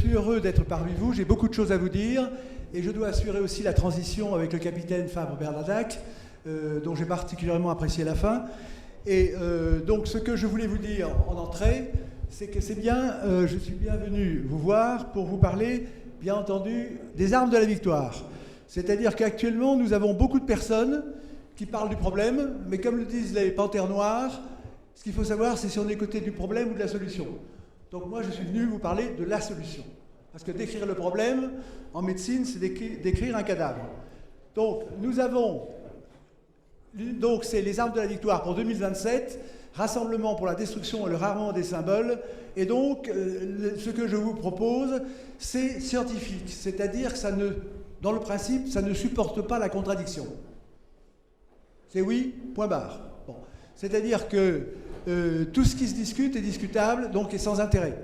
suis heureux d'être parmi vous, j'ai beaucoup de choses à vous dire, et je dois assurer aussi la transition avec le capitaine Fabre-Bernadac, dont j'ai particulièrement apprécié la fin. Et donc ce que je voulais vous dire en entrée, c'est que c'est bien, je suis bien venu vous voir pour vous parler, bien entendu, des armes de la victoire. C'est-à-dire qu'actuellement, nous avons beaucoup de personnes qui parlent du problème, mais comme le disent les panthères noires, ce qu'il faut savoir, c'est si on est côté du problème ou de la solution. Donc moi, je suis venu vous parler de la solution. Parce que décrire le problème, en médecine, c'est décrire un cadavre. Donc, nous avons... Donc, c'est les armes de la victoire pour 2027, Rassemblement pour la destruction et le rarement des symboles. Et donc, ce que je vous propose, c'est scientifique. C'est-à-dire que ça ne, dans le principe, ça ne supporte pas la contradiction. C'est oui, point barre. Bon. C'est-à-dire que tout ce qui se discute est discutable, donc est sans intérêt.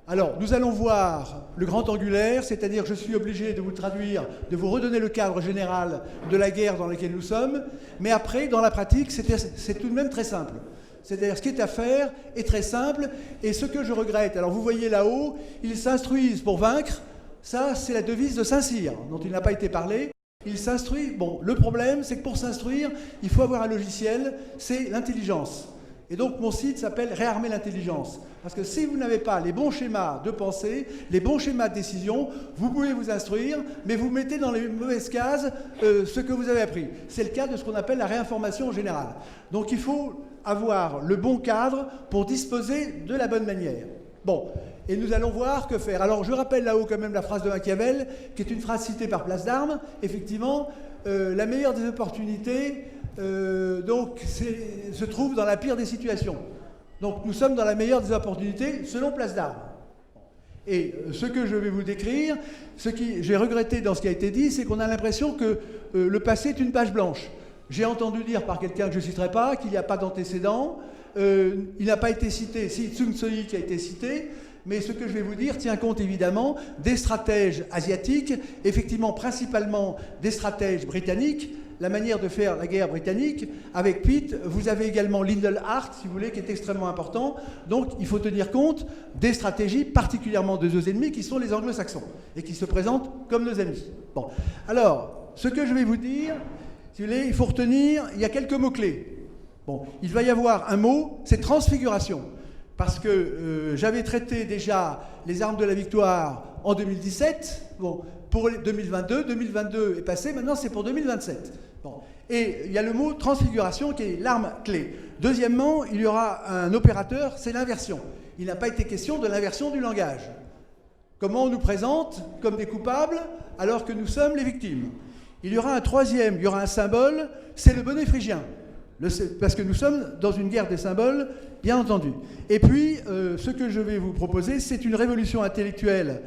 Alors, nous allons voir le grand angulaire, c'est-à-dire que je suis obligé de vous traduire, de vous redonner le cadre général de la guerre dans laquelle nous sommes, mais après, dans la pratique, c'est tout de même très simple. C'est-à-dire, ce qui est à faire est très simple, et ce que je regrette, alors vous voyez là-haut, ils s'instruisent pour vaincre, ça, c'est la devise de Saint-Cyr, dont il n'a pas été parlé. Ils s'instruisent, bon, le problème, c'est que pour s'instruire, il faut avoir un logiciel, c'est l'intelligence. Et donc, mon site s'appelle Réarmer l'intelligence. Parce que si vous n'avez pas les bons schémas de pensée, les bons schémas de décision, vous pouvez vous instruire, mais vous mettez dans les mauvaises cases ce que vous avez appris. C'est le cas de ce qu'on appelle la réinformation générale. Donc, il faut avoir le bon cadre pour disposer de la bonne manière. Bon, et nous allons voir que faire. Alors, je rappelle là-haut quand même la phrase de Machiavel, qui est une phrase citée par Place d'Armes. Effectivement, la meilleure des opportunités... donc, se trouve dans la pire des situations. Donc, nous sommes dans la meilleure des opportunités, selon Place d'Armes. Et ce que je vais vous décrire, ce que j'ai regretté dans ce qui a été dit, c'est qu'on a l'impression que le passé est une page blanche. J'ai entendu dire par quelqu'un que je ne citerai pas qu'il n'y a pas d'antécédent. Il n'a pas été cité, si Sun Tzu qui a été cité, mais ce que je vais vous dire tient compte évidemment des stratèges asiatiques, effectivement principalement des stratèges britanniques, la manière de faire la guerre britannique. Avec Pitt, vous avez également Lyndon Hart, si vous voulez, qui est extrêmement important. Donc, il faut tenir compte des stratégies, particulièrement de nos ennemis, qui sont les anglo-saxons, et qui se présentent comme nos ennemis. Bon. Alors, ce que je vais vous dire, si vous voulez, il faut retenir, il y a quelques mots-clés. Bon, il va y avoir un mot, c'est transfiguration. Parce que j'avais traité déjà les armes de la victoire en 2017, bon, pour 2022, 2022 est passé, maintenant c'est pour 2027. Bon. Et il y a le mot transfiguration qui est l'arme clé. Deuxièmement, il y aura un opérateur, c'est l'inversion. Il n'a pas été question de l'inversion du langage. Comment on nous présente comme des coupables alors que nous sommes les victimes. Il y aura un troisième, il y aura un symbole, c'est le bonnet phrygien. Parce que nous sommes dans une guerre des symboles, bien entendu. Et puis, ce que je vais vous proposer, c'est une révolution intellectuelle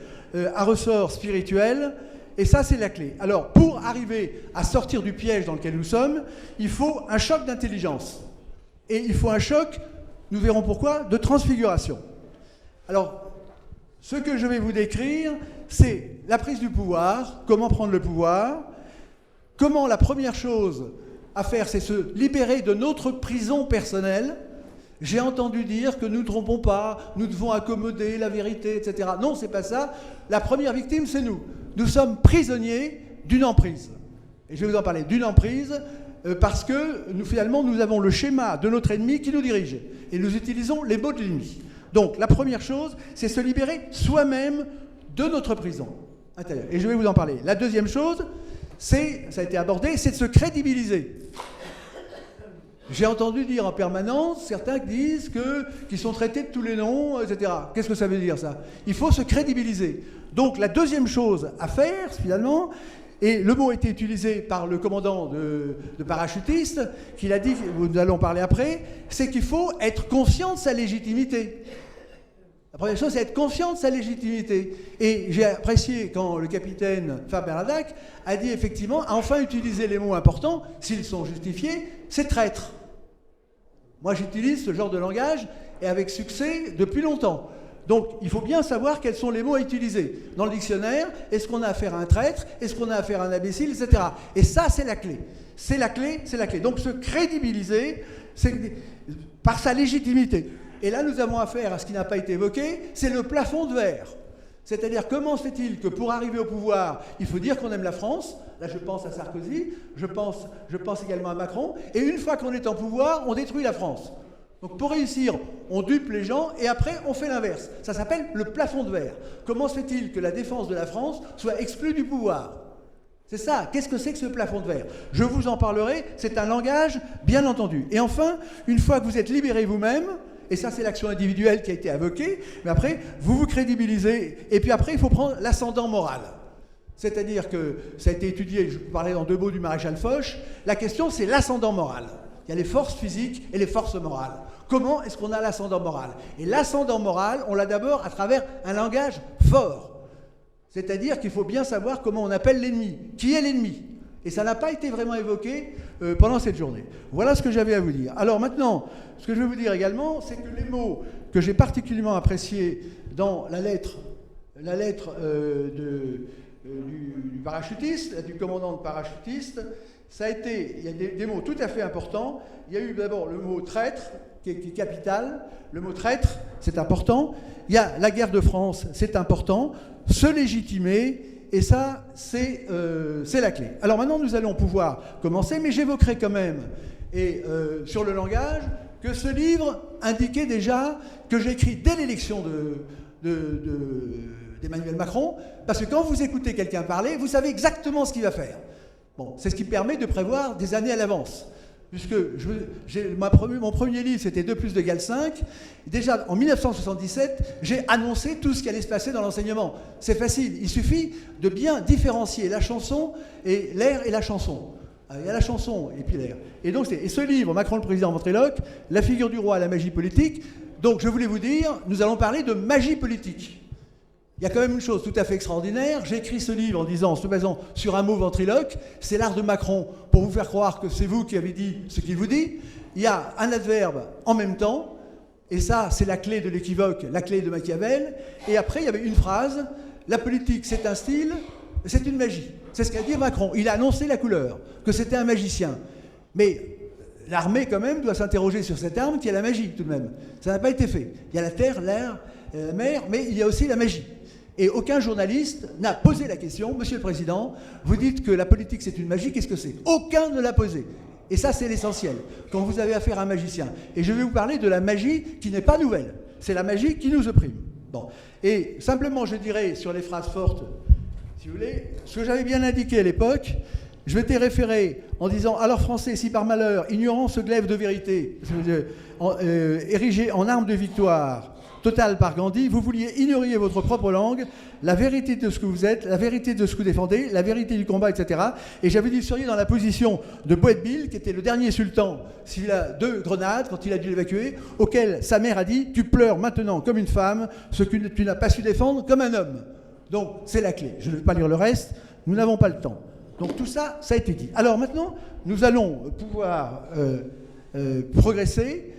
à ressort spirituel, et ça, c'est la clé. Alors, pour arriver à sortir du piège dans lequel nous sommes, il faut un choc d'intelligence. Et il faut un choc, nous verrons pourquoi, de transfiguration. Alors, ce que je vais vous décrire, c'est la prise du pouvoir, comment prendre le pouvoir, comment la première chose à faire, c'est se libérer de notre prison personnelle. J'ai entendu dire que nous ne trompons pas, nous devons accommoder la vérité, etc. Non, c'est pas ça. La première victime, c'est nous. Nous sommes prisonniers d'une emprise. Et je vais vous en parler d'une emprise parce que finalement, nous avons le schéma de notre ennemi qui nous dirige. Et nous utilisons les mots de l'ennemi. Donc, la première chose, c'est se libérer soi-même de notre prison intérieure. Et je vais vous en parler. La deuxième chose, ça a été abordé, c'est de se crédibiliser. J'ai entendu dire en permanence, certains disent qu'ils sont traités de tous les noms, etc. Qu'est-ce que ça veut dire, ça? Il faut se crédibiliser. Donc, la deuxième chose à faire, finalement, et le mot a été utilisé par le commandant de parachutistes, qui l'a dit, nous allons parler après, c'est qu'il faut être conscient de sa légitimité. La première chose, c'est être conscient de sa légitimité. Et j'ai apprécié quand le capitaine Fabre-Bernadac a dit effectivement, a enfin utilisé les mots importants, s'ils sont justifiés, c'est traître. Moi, j'utilise ce genre de langage, et avec succès, depuis longtemps. Donc, il faut bien savoir quels sont les mots à utiliser. Dans le dictionnaire, est-ce qu'on a affaire à un traître? Est-ce qu'on a affaire à un imbécile, etc. Et ça, c'est la clé. C'est la clé, c'est la clé. Donc, se crédibiliser par sa légitimité. Et là, nous avons affaire à ce qui n'a pas été évoqué, c'est le plafond de verre. C'est-à-dire, comment se fait-il que pour arriver au pouvoir, il faut dire qu'on aime la France? Là, je pense à Sarkozy, je pense également à Macron. Et une fois qu'on est en pouvoir, on détruit la France. Donc pour réussir, on dupe les gens et après, on fait l'inverse. Ça s'appelle le plafond de verre. Comment se fait-il que la défense de la France soit exclue du pouvoir? C'est ça. Qu'est-ce que c'est que ce plafond de verre? Je vous en parlerai. C'est un langage, bien entendu. Et enfin, une fois que vous êtes libéré vous-même, et ça, c'est l'action individuelle qui a été invoquée. Mais après, vous vous crédibilisez. Et puis après, il faut prendre l'ascendant moral. C'est-à-dire que ça a été étudié, je vous parlais dans 2 mots du maréchal Foch. La question, c'est l'ascendant moral. Il y a les forces physiques et les forces morales. Comment est-ce qu'on a l'ascendant moral? Et l'ascendant moral, on l'a d'abord à travers un langage fort. C'est-à-dire qu'il faut bien savoir comment on appelle l'ennemi. Qui est l'ennemi? Et ça n'a pas été vraiment évoqué pendant cette journée. Voilà ce que j'avais à vous dire. Alors maintenant, ce que je vais vous dire également, c'est que les mots que j'ai particulièrement appréciés dans la lettre du parachutiste, du commandant de parachutiste, ça a été, il y a des mots tout à fait importants. Il y a eu d'abord le mot traître, qui est capital. Le mot traître, c'est important. Il y a la guerre de France, c'est important. Se légitimer. Et ça, c'est la clé. Alors maintenant, nous allons pouvoir commencer, mais j'évoquerai quand même, sur le langage, que ce livre indiquait déjà que j'ai écrit dès l'élection d'Emmanuel Macron, parce que quand vous écoutez quelqu'un parler, vous savez exactement ce qu'il va faire. Bon, c'est ce qui permet de prévoir des années à l'avance. Puisque mon premier livre, c'était 2 + 2 = 5. Déjà, en 1977, j'ai annoncé tout ce qui allait se passer dans l'enseignement. C'est facile, il suffit de bien différencier la chanson et l'air et la chanson. Il y a la chanson et puis l'air. Et donc, ce livre, Macron le président ventriloque, la figure du roi à la magie politique. Donc, je voulais vous dire, nous allons parler de magie politique. Il y a quand même une chose tout à fait extraordinaire. J'ai écrit ce livre en se basant sur un mot ventriloque. C'est l'art de Macron pour vous faire croire que c'est vous qui avez dit ce qu'il vous dit. Il y a un adverbe en même temps. Et ça, c'est la clé de l'équivoque, la clé de Machiavel. Et après, il y avait une phrase. La politique, c'est un style, c'est une magie. C'est ce qu'a dit Macron. Il a annoncé la couleur, que c'était un magicien. Mais l'armée, quand même, doit s'interroger sur cette arme qui est la magie, tout de même. Ça n'a pas été fait. Il y a la terre, l'air, la mer, mais il y a aussi la magie. Et aucun journaliste n'a posé la question. Monsieur le Président, vous dites que la politique c'est une magie, qu'est-ce que c'est? Aucun ne l'a posé. Et ça c'est l'essentiel, quand vous avez affaire à un magicien. Et je vais vous parler de la magie qui n'est pas nouvelle. C'est la magie qui nous opprime. Bon. Et simplement je dirais sur les phrases fortes, si vous voulez, ce que j'avais bien indiqué à l'époque, je m'étais référé en disant « Alors Français, si par malheur, ignorant ce glaive de vérité, érigé en arme de victoire, total par Gandhi, vous vouliez ignorer votre propre langue, la vérité de ce que vous êtes, la vérité de ce que vous défendez, la vérité du combat, etc. » Et j'avais dit, vous seriez dans la position de Boabdil, qui était le dernier sultan de Grenade, quand il a dû l'évacuer, auquel sa mère a dit « Tu pleures maintenant comme une femme, ce que tu n'as pas su défendre comme un homme. » Donc, c'est la clé. Je ne vais pas lire le reste, nous n'avons pas le temps. Donc tout ça, ça a été dit. Alors maintenant, nous allons pouvoir progresser.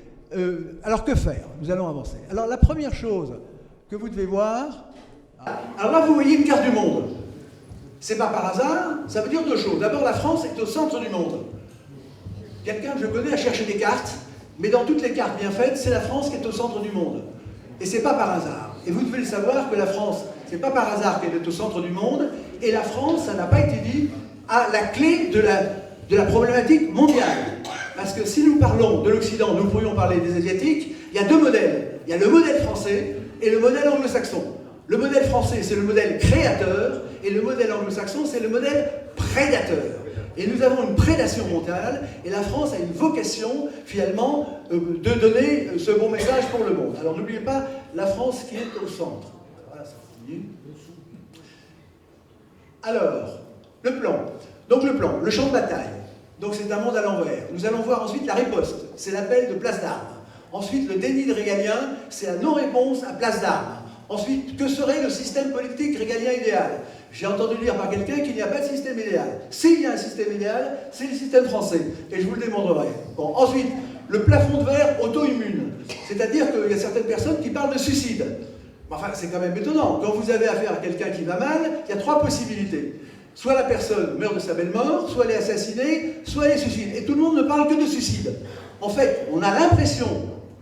Alors que faire? Nous allons avancer. Alors la première chose que vous devez voir... Alors là, vous voyez une carte du monde. C'est pas par hasard, ça veut dire 2 choses. D'abord, la France est au centre du monde. Quelqu'un que je connais a cherché des cartes, mais dans toutes les cartes bien faites, c'est la France qui est au centre du monde. Et c'est pas par hasard. Et vous devez le savoir que la France, c'est pas par hasard qu'elle est au centre du monde, et la France, ça n'a pas été dit, a la clé de la problématique mondiale. Parce que si nous parlons de l'Occident, nous pourrions parler des Asiatiques, il y a 2 modèles. Il y a le modèle français et le modèle anglo-saxon. Le modèle français, c'est le modèle créateur, et le modèle anglo-saxon, c'est le modèle prédateur. Et nous avons une prédation mondiale, et la France a une vocation, finalement, de donner ce bon message pour le monde. Alors n'oubliez pas, la France qui est au centre. Voilà, ça continue. Alors, le plan. Donc le plan, le champ de bataille. Donc c'est un monde à l'envers. Nous allons voir ensuite la riposte, c'est l'appel de place d'armes. Ensuite, le déni de régalien, c'est la non-réponse à place d'armes. Ensuite, que serait le système politique régalien idéal? J'ai entendu dire par quelqu'un qu'il n'y a pas de système idéal. S'il y a un système idéal, c'est le système français. Et je vous le démontrerai. Bon, ensuite, le plafond de verre auto-immune. C'est-à-dire qu'il y a certaines personnes qui parlent de suicide. Enfin, c'est quand même étonnant. Quand vous avez affaire à quelqu'un qui va mal, il y a 3 possibilités. Soit la personne meurt de sa belle mort, soit elle est assassinée, soit elle est suicide. Et tout le monde ne parle que de suicide. En fait, on a l'impression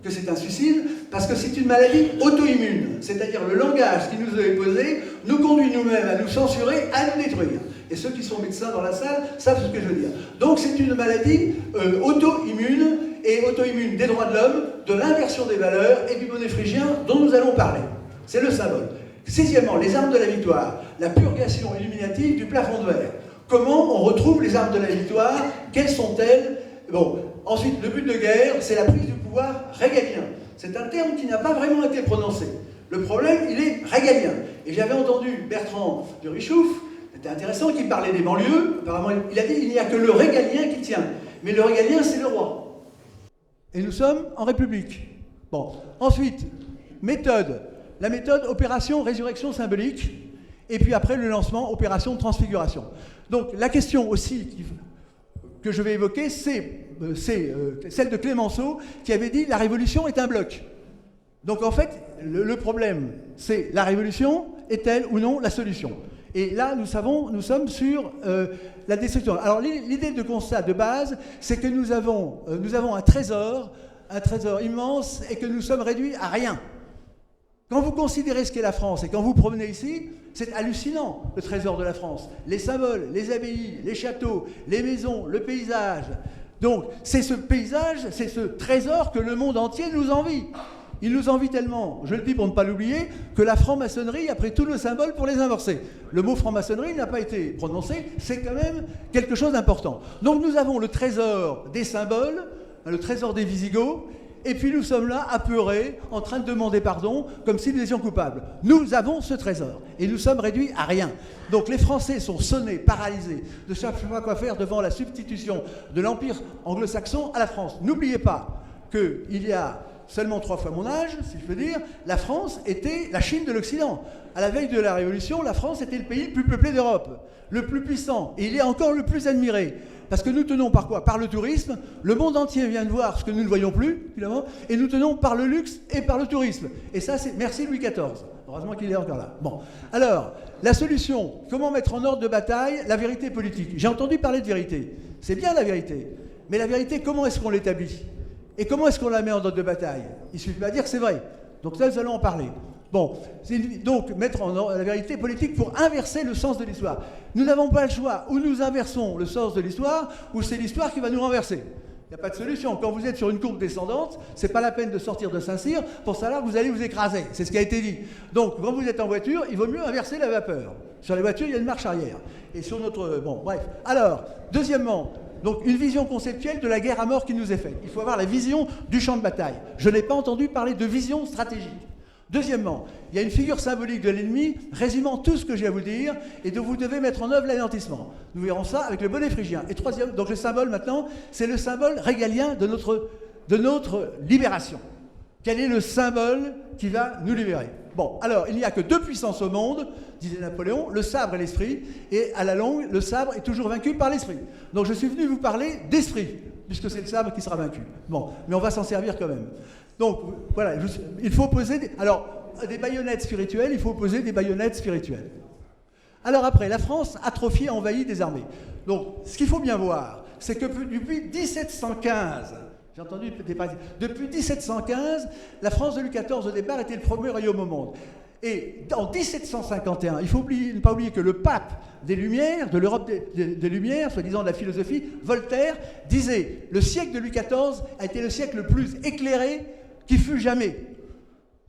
que c'est un suicide, parce que c'est une maladie auto-immune, c'est-à-dire le langage qui nous est posé nous conduit nous-mêmes à nous censurer, à nous détruire. Et ceux qui sont médecins dans la salle savent ce que je veux dire. Donc c'est une maladie auto-immune, et auto-immune des droits de l'homme, de l'inversion des valeurs et du bonnet phrygien dont nous allons parler. C'est le symbole. Sixièmement, les armes de la victoire, la purgation illuminative du plafond de verre. Comment on retrouve les armes de la victoire? Quelles sont-elles? Bon. Ensuite, le but de guerre, c'est la prise du pouvoir régalien. C'est un terme qui n'a pas vraiment été prononcé. Le problème, il est régalien. Et j'avais entendu Bertrand de Richouf, c'était intéressant, qui parlait des banlieues. Apparemment, il a dit qu'il n'y a que le régalien qui tient. Mais le régalien, c'est le roi. Et nous sommes en République. Bon. Ensuite, méthode. La méthode, opération résurrection symbolique. Et puis après, le lancement, opération transfiguration. Donc, la question aussi que je vais évoquer, c'est celle de Clémenceau, qui avait dit « la révolution est un bloc ». Donc en fait, le problème, c'est la révolution est-elle ou non la solution? Et là, nous sommes sur la destruction. Alors l'idée de constat de base, c'est que nous avons un trésor immense, et que nous sommes réduits à rien. Quand vous considérez ce qu'est la France, et quand vous promenez ici, c'est hallucinant, le trésor de la France. Les symboles, les abbayes, les châteaux, les maisons, le paysage. Donc, c'est ce paysage, c'est ce trésor que le monde entier nous envie. Il nous envie tellement, je le dis pour ne pas l'oublier, que la franc-maçonnerie a pris tous nos symboles pour les inverser. Le mot franc-maçonnerie n'a pas été prononcé, c'est quand même quelque chose d'important. Donc nous avons le trésor des symboles, le trésor des Visigoths, et puis nous sommes là, apeurés, en train de demander pardon, comme si nous étions coupables. Nous avons ce trésor, et nous sommes réduits à rien. Donc les Français sont sonnés, paralysés, de chaque fois quoi faire devant la substitution de l'Empire anglo-saxon à la France. N'oubliez pas qu'il y a seulement 3 fois mon âge, si je peux dire, la France était la Chine de l'Occident. À la veille de la Révolution, la France était le pays le plus peuplé d'Europe, le plus puissant, et il est encore le plus admiré. Parce que nous tenons par quoi? Par le tourisme. Le monde entier vient de voir ce que nous ne voyons plus, évidemment, et nous tenons par le luxe et par le tourisme. Et ça, c'est merci Louis XIV. Heureusement qu'il est encore là. Bon. Alors, la solution, comment mettre en ordre de bataille la vérité politique? J'ai entendu parler de vérité. C'est bien la vérité. Mais la vérité, comment est-ce qu'on l'établit? Et comment est-ce qu'on la met en ordre de bataille? Il ne suffit pas de dire que c'est vrai. Donc ça, nous allons en parler. Bon, donc mettre en ordre la vérité politique pour inverser le sens de l'histoire. Nous n'avons pas le choix. Ou nous inversons le sens de l'histoire, ou c'est l'histoire qui va nous renverser. Il n'y a pas de solution. Quand vous êtes sur une courbe descendante, c'est pas la peine de sortir de Saint-Cyr pour savoir que vous allez vous écraser. C'est ce qui a été dit. Donc, quand vous êtes en voiture, il vaut mieux inverser la vapeur. Sur les voitures, il y a une marche arrière. Et sur notre... Bon, bref. Alors, deuxièmement, donc une vision conceptuelle de la guerre à mort qui nous est faite. Il faut avoir la vision du champ de bataille. Je n'ai pas entendu parler de vision stratégique. Deuxièmement, il y a une figure symbolique de l'ennemi résumant tout ce que j'ai à vous dire et dont vous devez mettre en œuvre l'anéantissement. Nous verrons ça avec le bonnet phrygien. Et troisième, donc le symbole maintenant, c'est le symbole régalien de notre libération. Quel est le symbole qui va nous libérer? Bon, alors, il n'y a que 2 puissances au monde, disait Napoléon, le sabre et l'esprit, et à la longue, le sabre est toujours vaincu par l'esprit. Donc je suis venu vous parler d'esprit, puisque c'est le sabre qui sera vaincu. Bon, mais on va s'en servir quand même. Donc, voilà, il faut poser des baïonnettes spirituelles, il faut poser des baïonnettes spirituelles. Alors après, la France atrophiée, envahie, désarmée. Donc, ce qu'il faut bien voir, c'est que depuis 1715, j'ai entendu des phrases, depuis 1715, la France de Louis XIV, au départ, était le premier royaume au monde. Et en 1751, il ne faut pas oublier que le pape des Lumières, de l'Europe des Lumières, soi-disant de la philosophie, Voltaire, disait « Le siècle de Louis XIV a été le siècle le plus éclairé qui fut jamais ».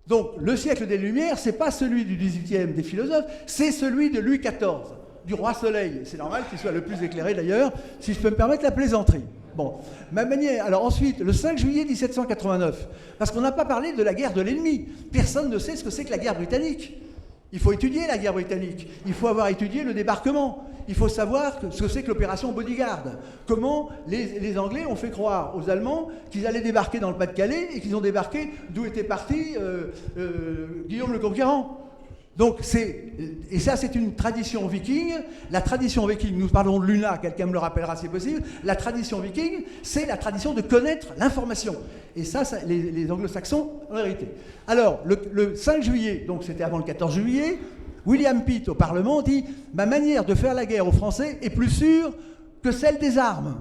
Donc le siècle des Lumières, ce n'est pas celui du XVIIIe des philosophes, c'est celui de Louis XIV, du roi Soleil. C'est normal qu'il soit le plus éclairé d'ailleurs, si je peux me permettre la plaisanterie. Bon, ma manière. Alors ensuite, le 5 juillet 1789, parce qu'on n'a pas parlé de la guerre de l'ennemi. Personne ne sait ce que c'est que la guerre britannique. Il faut étudier la guerre britannique. Il faut avoir étudié le débarquement. Il faut savoir ce que c'est que l'opération Bodyguard. Comment les Anglais ont fait croire aux Allemands qu'ils allaient débarquer dans le Pas-de-Calais et qu'ils ont débarqué d'où était parti Guillaume le Conquérant. Donc et ça c'est une tradition viking. La tradition viking, nous parlons de l'UNA, quelqu'un me le rappellera si possible, la tradition viking, c'est la tradition de connaître l'information. Et ça les anglo-saxons ont hérité. Alors, le 5 juillet, donc c'était avant le 14 juillet, William Pitt au Parlement dit « Ma manière de faire la guerre aux Français est plus sûre que celle des armes. »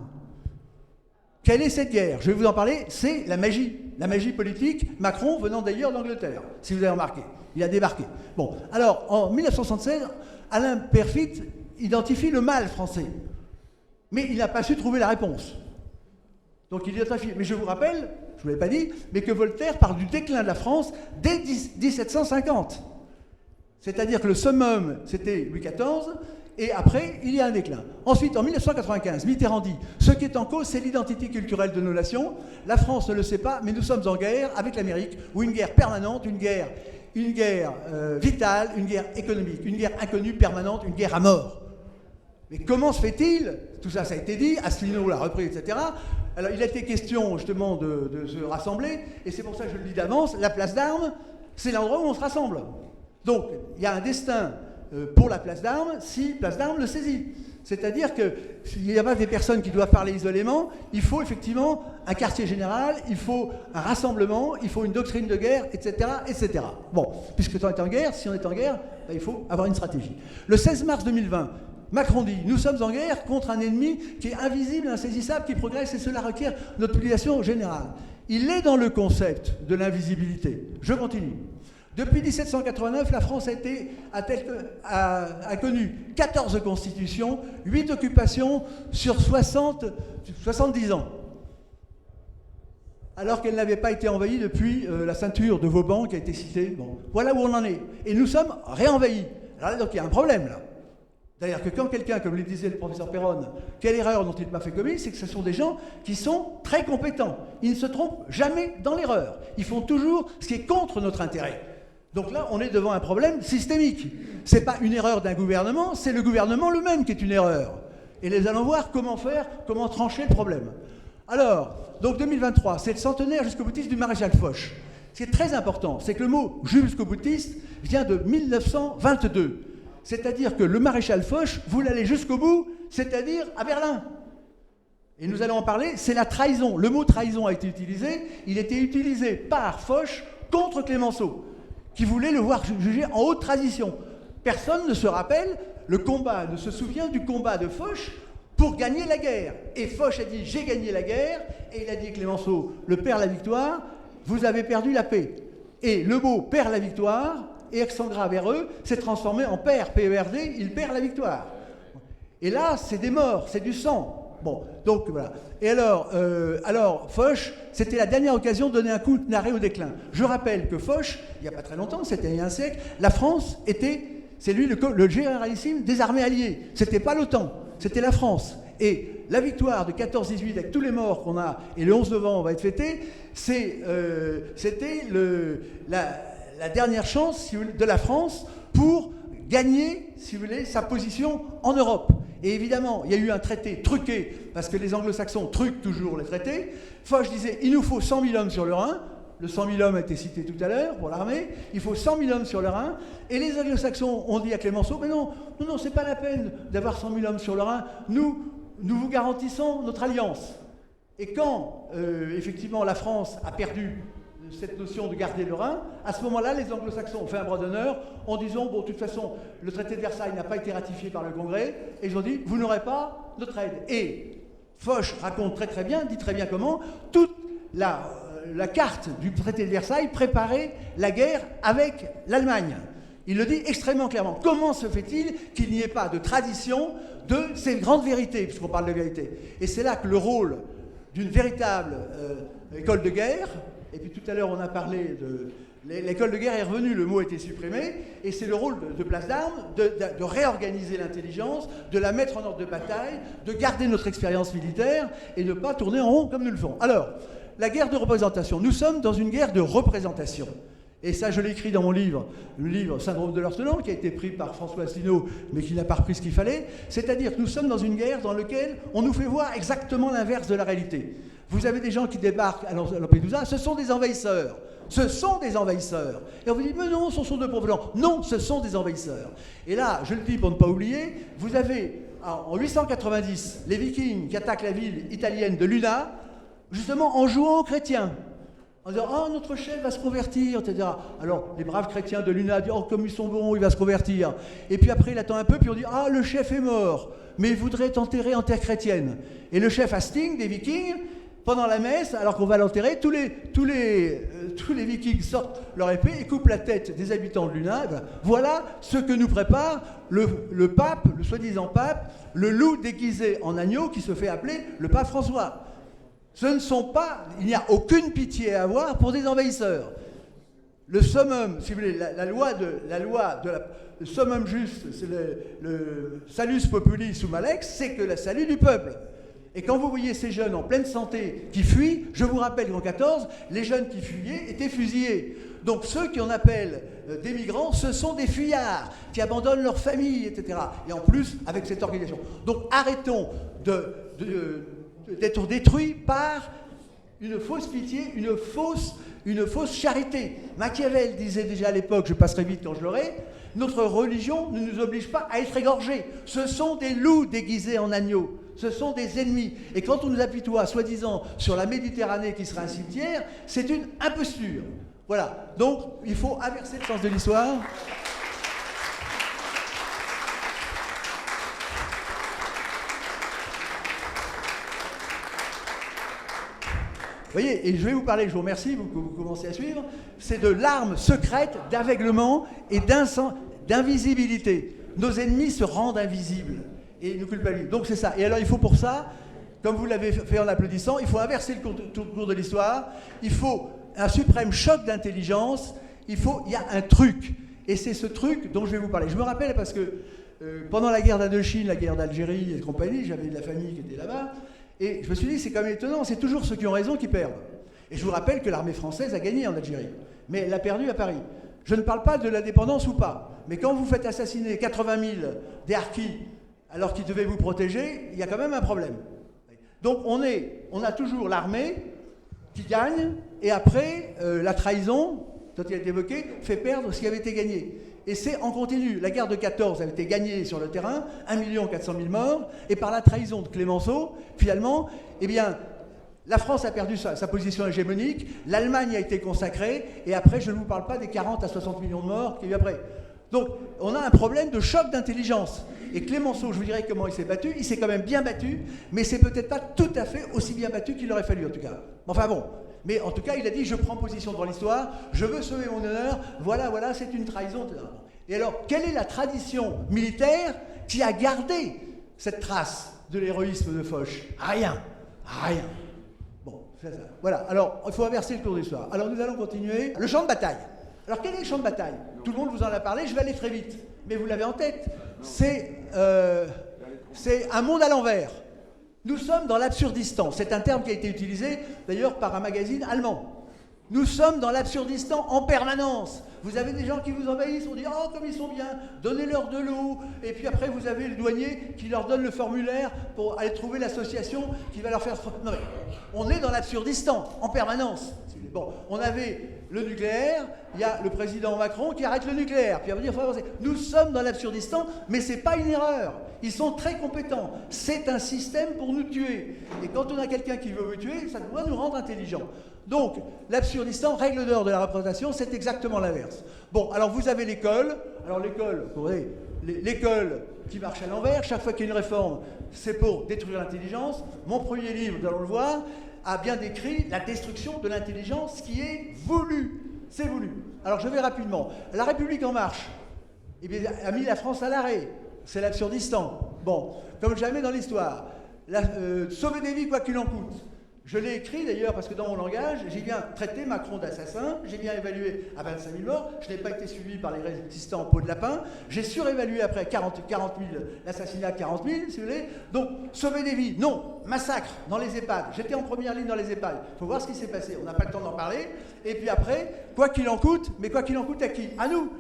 Quelle est cette guerre? Je vais vous en parler, c'est la magie. la magie politique, Macron venant d'ailleurs d'Angleterre, si vous avez remarqué. Il a débarqué. Bon, alors, en 1976, Alain Peyrefitte identifie le mal français. Mais il n'a pas su trouver la réponse. Donc il identifie. Mais je vous rappelle, je ne vous l'ai pas dit, mais que Voltaire parle du déclin de la France dès 1750. C'est-à-dire que le summum, c'était Louis XIV, et après, il y a un déclin. Ensuite, en 1995, Mitterrand dit « Ce qui est en cause, c'est l'identité culturelle de nos nations. La France ne le sait pas, mais nous sommes en guerre avec l'Amérique, ou une guerre permanente, une guerre vitale, une guerre économique, une guerre inconnue permanente, une guerre à mort. » Mais comment se fait-il? Tout ça, ça a été dit, Asselineau l'a repris, etc. Alors, il a été question, justement, de se rassembler, et c'est pour ça que je le dis d'avance, la place d'Armes, c'est l'endroit où on se rassemble. Donc, il y a un destin pour la place d'Armes si Place d'Armes le saisit. C'est-à-dire qu'il n'y a pas des personnes qui doivent parler isolément, il faut effectivement un quartier général, il faut un rassemblement, il faut une doctrine de guerre, etc. etc. Bon, puisque on est en guerre, si on est en guerre, ben, il faut avoir une stratégie. Le 16 mars 2020, Macron dit « Nous sommes en guerre contre un ennemi qui est invisible, insaisissable, qui progresse et cela requiert notre mobilisation générale. » Il est dans le concept de l'invisibilité. Je continue. Depuis 1789, la France a connu 14 constitutions, 8 occupations sur 70 ans, alors qu'elle n'avait pas été envahie depuis la ceinture de Vauban qui a été citée. Bon, voilà où on en est. Et nous sommes réenvahis. Alors là, donc il y a un problème là. D'ailleurs que quand quelqu'un, comme le disait le professeur Perron, quelle erreur dont il n'a pas fait commis, c'est que ce sont des gens qui sont très compétents. Ils ne se trompent jamais dans l'erreur. Ils font toujours ce qui est contre notre intérêt. Donc là, on est devant un problème systémique. Ce n'est pas une erreur d'un gouvernement, c'est le gouvernement lui-même qui est une erreur. Et nous allons voir comment faire, comment trancher le problème. Alors, donc 2023, c'est le centenaire jusqu'au boutiste du maréchal Foch. Ce qui est très important, c'est que le mot jusqu'au boutiste vient de 1922. C'est-à-dire que le maréchal Foch voulait aller jusqu'au bout, c'est-à-dire à Berlin. Et nous allons en parler, c'est la trahison. Le mot trahison a été utilisé, il était utilisé par Foch contre Clémenceau, qui voulait le voir jugé en haute trahison. Personne ne se rappelle, ne se souvient du combat de Foch pour gagner la guerre. Et Foch a dit « j'ai gagné la guerre », et il a dit Clémenceau, le père la victoire, vous avez perdu la paix. Et le mot perd la victoire, et accent grave RE, s'est transformé en père, PERD, il perd la victoire. Et là, c'est des morts, c'est du sang. Bon, donc voilà. Et alors Foch, c'était la dernière occasion de donner un coup d'arrêt au déclin. Je rappelle que Foch, il n'y a pas très longtemps, c'était il y a un siècle, la France c'est lui le généralissime des armées alliées. C'était pas l'OTAN, c'était la France. Et la victoire de 14-18 avec tous les morts qu'on a, et le 11 novembre on va être fêté, c'était la dernière chance si vous voulez, de la France pour gagner, si vous voulez, sa position en Europe. Et évidemment, il y a eu un traité truqué, parce que les anglo-saxons truquent toujours les traités. Foch disait, il nous faut 100 000 hommes sur le Rhin. Le 100 000 hommes a été cité tout à l'heure pour l'armée. Il faut 100 000 hommes sur le Rhin. Et les anglo-saxons ont dit à Clémenceau, mais non, c'est pas la peine d'avoir 100 000 hommes sur le Rhin. Nous vous garantissons notre alliance. Et quand, effectivement, la France a perdu cette notion de garder le Rhin, à ce moment-là, les anglo-saxons ont fait un bras d'honneur en disant, bon, de toute façon, le traité de Versailles n'a pas été ratifié par le Congrès, et ils ont dit, vous n'aurez pas notre aide. Et Foch raconte très très bien, dit très bien comment, toute la carte du traité de Versailles préparait la guerre avec l'Allemagne. Il le dit extrêmement clairement. Comment se fait-il qu'il n'y ait pas de tradition de ces grandes vérités, puisqu'on parle de vérité? Et c'est là que le rôle d'une véritable école de guerre. Et puis tout à l'heure, on a parlé de... L'école de guerre est revenue, le mot a été supprimé, et c'est le rôle de Place d'Armes de réorganiser l'intelligence, de la mettre en ordre de bataille, de garder notre expérience militaire, et de ne pas tourner en rond comme nous le faisons. Alors, la guerre de représentation. Nous sommes dans une guerre de représentation. Et ça, je l'ai écrit dans mon livre, le livre Syndrome de l'Ortelan, qui a été pris par François Asselineau, mais qui n'a pas repris ce qu'il fallait. C'est-à-dire que nous sommes dans une guerre dans laquelle on nous fait voir exactement l'inverse de la réalité. Vous avez des gens qui débarquent à Lampedusa, ce sont des envahisseurs. Ce sont des envahisseurs. Et on vous dit, mais non, ce sont de pauvres blancs. Non, ce sont des envahisseurs. Et là, je le dis pour ne pas oublier, vous avez, en 890, les Vikings qui attaquent la ville italienne de Luna, justement en jouant aux chrétiens. En disant, oh, notre chef va se convertir, etc. Alors, les braves chrétiens de Luna disent, oh, comme ils sont bons, il va se convertir. Et puis après, il attend un peu, puis on dit, ah, le chef est mort, mais il voudrait être enterré en terre chrétienne. Et le chef Hastings, des Vikings, pendant la messe, alors qu'on va l'enterrer, tous les vikings sortent leur épée et coupent la tête des habitants de Luna. Voilà ce que nous prépare le pape, le soi-disant pape, le loup déguisé en agneau qui se fait appeler le pape François. Ce ne sont pas, il n'y a aucune pitié à avoir pour des envahisseurs. Le summum, si vous voulez, le summum juste, c'est le salus populi sum alex, c'est que le salut du peuple. Et quand vous voyez ces jeunes en pleine santé qui fuient, je vous rappelle qu'en 14, les jeunes qui fuyaient étaient fusillés. Donc ceux qui en appellent des migrants, ce sont des fuyards qui abandonnent leur famille, etc. Et en plus, avec cette organisation. Donc arrêtons d'être détruits par une fausse pitié, une fausse charité. Machiavel disait déjà à l'époque, je passerai vite quand je l'aurai, notre religion ne nous oblige pas à être égorgés. Ce sont des loups déguisés en agneaux. Ce sont des ennemis. Et quand on nous apitoie, soi-disant, sur la Méditerranée qui sera un cimetière, c'est une imposture. Voilà. Donc, il faut inverser le sens de l'histoire. Vous voyez, et je vais vous parler, je vous remercie, vous commencez à suivre, c'est de l'arme secrète d'aveuglement et d'invisibilité. Nos ennemis se rendent invisibles et nous culpabilisent. Donc c'est ça. Et alors il faut pour ça, comme vous l'avez fait en applaudissant, il faut inverser le cours de l'histoire, il faut un suprême choc d'intelligence, il y a un truc. Et c'est ce truc dont je vais vous parler. Je me rappelle parce que pendant la guerre d'Indochine, la guerre d'Algérie et compagnie, j'avais de la famille qui était là-bas, et je me suis dit, c'est quand même étonnant, c'est toujours ceux qui ont raison qui perdent. Et je vous rappelle que l'armée française a gagné en Algérie, mais elle a perdu à Paris. Je ne parle pas de l'indépendance ou pas, mais quand vous faites assassiner 80 000 des harkis alors qu'ils devaient vous protéger, il y a quand même un problème. Donc on a toujours l'armée qui gagne, et après, la trahison, dont il a été évoqué, fait perdre ce qui avait été gagné. Et c'est en continu. La guerre de 14 avait été gagnée sur le terrain, 1 400 000 morts, et par la trahison de Clémenceau, finalement, eh bien, la France a perdu sa position hégémonique, l'Allemagne a été consacrée, et après, je ne vous parle pas des 40 à 60 millions de morts qu'il y a eu après. Donc, on a un problème de choc d'intelligence. Et Clémenceau, je vous dirais comment il s'est battu, il s'est quand même bien battu, mais c'est peut-être pas tout à fait aussi bien battu qu'il aurait fallu, en tout cas. Enfin bon. Mais en tout cas, il a dit, je prends position devant l'histoire, je veux sauver mon honneur, voilà, c'est une trahison. Et alors, quelle est la tradition militaire qui a gardé cette trace de l'héroïsme de Foch? Rien. Bon, c'est ça. Voilà, alors, il faut inverser le cours de l'histoire. Alors, nous allons continuer. Le champ de bataille. Alors, quel est le champ de bataille? Tout le monde vous en a parlé, je vais aller très vite. Mais vous l'avez en tête. C'est un monde à l'envers. Nous sommes dans l'absurdistan. C'est un terme qui a été utilisé d'ailleurs par un magazine allemand. Nous sommes dans l'absurdistan en permanence. Vous avez des gens qui vous envahissent, on dit « Oh, comme ils sont bien, donnez-leur de l'eau ». Et puis après, vous avez le douanier qui leur donne le formulaire pour aller trouver l'association qui va leur faire... Non mais, on est dans l'absurdistan en permanence. Bon, on avait le nucléaire, il y a le président Macron qui arrête le nucléaire. Puis on va dire « Faut avancer ». Nous sommes dans l'absurdistan, mais ce n'est pas une erreur. Ils sont très compétents. C'est un système pour nous tuer. Et quand on a quelqu'un qui veut vous tuer, ça doit nous rendre intelligents. Donc, l'absurdistan, règle d'or de la représentation, c'est exactement l'inverse. Bon, alors vous avez l'école. Alors l'école, vous voyez, l'école qui marche à l'envers, chaque fois qu'il y a une réforme, c'est pour détruire l'intelligence. Mon premier livre, nous allons le voir, a bien décrit la destruction de l'intelligence qui est voulue. C'est voulu. Alors je vais rapidement. La République en marche a mis la France à l'arrêt. C'est l'absurdistan. Bon, comme jamais dans l'histoire. Sauver des vies quoi qu'il en coûte. Je l'ai écrit d'ailleurs parce que dans mon langage, j'ai bien traité Macron d'assassin, j'ai bien évalué à 25 000 morts, je n'ai pas été suivi par les résistants en peau de lapin, j'ai surévalué après 40 000, l'assassinat de 40 000, si vous voulez. Donc, sauver des vies, non, massacre dans les EHPAD. J'étais en première ligne dans les EHPAD. Il faut voir ce qui s'est passé, on n'a pas le temps d'en parler. Et puis après, quoi qu'il en coûte, mais quoi qu'il en coûte à qui? À nous.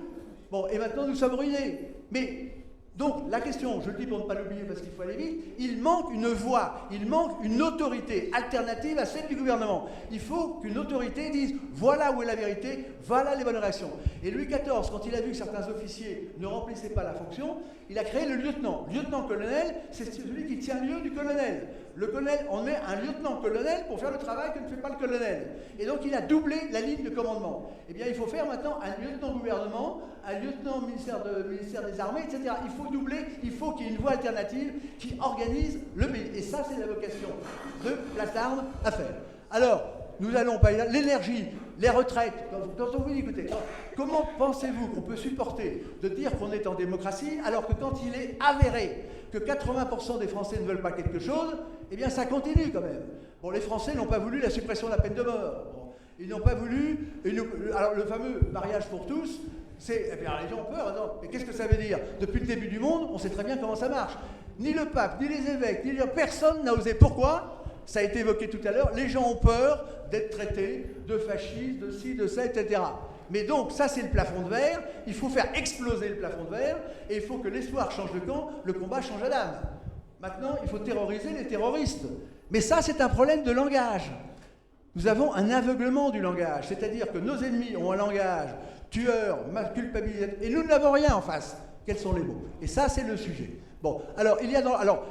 Bon, et maintenant nous sommes ruinés. Mais... Donc, la question, je le dis pour ne pas l'oublier parce qu'il faut aller vite, il manque une voix, il manque une autorité alternative à celle du gouvernement. Il faut qu'une autorité dise « voilà où est la vérité, voilà les bonnes réactions ». Et Louis XIV, quand il a vu que certains officiers ne remplissaient pas la fonction, il a créé le lieutenant. Le lieutenant-colonel, c'est celui qui tient lieu du colonel. Le colonel, on met un lieutenant-colonel pour faire le travail que ne fait pas le colonel. Et donc il a doublé la ligne de commandement. Eh bien il faut faire maintenant un lieutenant-gouvernement, un lieutenant-ministère des Armées, etc. Il faut doubler, il faut qu'il y ait une voie alternative qui organise le pays. Et ça, c'est la vocation de Place d'Armes à faire. Alors, nous allons pas l'énergie, les retraites. Quand on vous dit, écoutez, comment pensez-vous qu'on peut supporter de dire qu'on est en démocratie alors que quand il est avéré que 80% des Français ne veulent pas quelque chose, eh bien ça continue quand même. Bon, les Français n'ont pas voulu la suppression de la peine de mort. Bon, ils n'ont pas voulu... Alors le fameux mariage pour tous, c'est... Eh bien les gens ont peur. Non, mais qu'est-ce que ça veut dire? Depuis le début du monde, on sait très bien comment ça marche. Ni le pape, ni les évêques, ni personne n'a osé. Pourquoi? Ça a été évoqué tout à l'heure, les gens ont peur d'être traités de fascistes, de ci, de ça, etc. Mais donc, ça c'est le plafond de verre, il faut faire exploser le plafond de verre, et il faut que l'espoir change de camp, le combat change d'âme. Maintenant, il faut terroriser les terroristes. Mais ça, c'est un problème de langage. Nous avons un aveuglement du langage, c'est-à-dire que nos ennemis ont un langage tueur, culpabilisateur, et nous n'avons rien en face. Quels sont les mots? Et ça, c'est le sujet. Bon, alors,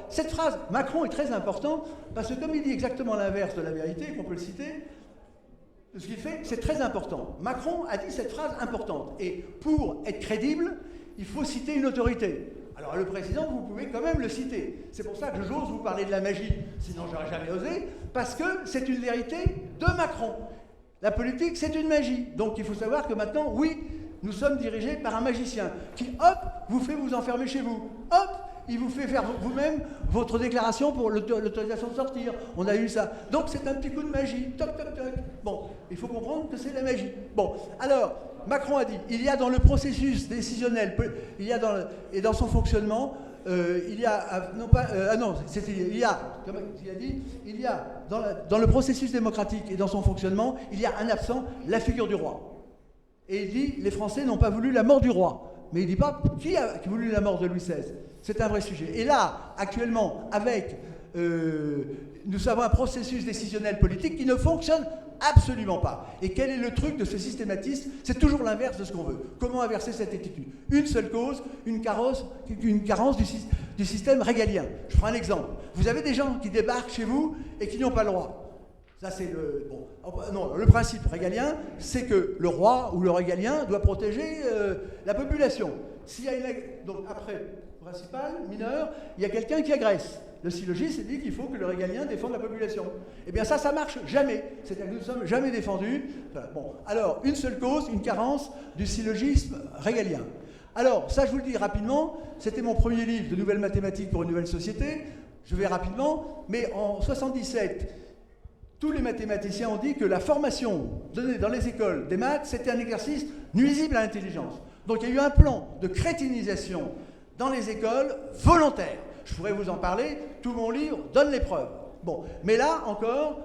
cette phrase, Macron est très important, parce que comme il dit exactement l'inverse de la vérité, qu'on peut le citer, ce qu'il fait, c'est très important. Macron a dit cette phrase importante, et pour être crédible, il faut citer une autorité. Alors, le président, vous pouvez quand même le citer. C'est pour ça que j'ose vous parler de la magie, sinon j'aurais jamais osé, parce que c'est une vérité de Macron. La politique, c'est une magie. Donc, il faut savoir que maintenant, oui, nous sommes dirigés par un magicien qui, hop, vous fait vous enfermer chez vous. Hop, il vous fait faire vous-même votre déclaration pour l'autorisation de sortir. On a eu ça. Donc c'est un petit coup de magie. Toc, toc, toc. Bon, il faut comprendre que c'est la magie. Bon, alors, Macron a dit, il y a dans le processus décisionnel, et dans son fonctionnement, il y a, dans le processus démocratique et dans son fonctionnement, il y a un absent, la figure du roi. Et il dit, les Français n'ont pas voulu la mort du roi. Mais il ne dit pas qui a voulu la mort de Louis XVI. C'est un vrai sujet. Et là, actuellement, nous avons un processus décisionnel politique qui ne fonctionne absolument pas. Et quel est le truc de ce systématisme? C'est toujours l'inverse de ce qu'on veut. Comment inverser cette attitude? Une seule cause, une carence du système régalien. Je prends un exemple. Vous avez des gens qui débarquent chez vous et qui n'ont pas le droit. Ça, c'est le... Bon, non, le principe régalien, c'est que le roi ou le régalien doit protéger la population. S'il y a donc après, principal, mineur, il y a quelqu'un qui agresse. Le syllogisme dit qu'il faut que le régalien défende la population. Eh bien ça marche jamais. C'est-à-dire que nous ne sommes jamais défendus. Voilà. Bon, alors, une seule cause, une carence du syllogisme régalien. Alors, ça je vous le dis rapidement, c'était mon premier livre de nouvelles mathématiques pour une nouvelle société. Je vais rapidement, mais en 77... tous les mathématiciens ont dit que la formation donnée dans les écoles des maths, c'était un exercice nuisible à l'intelligence. Donc il y a eu un plan de crétinisation dans les écoles volontaire. Je pourrais vous en parler, tout mon livre donne les preuves. Bon, mais là encore,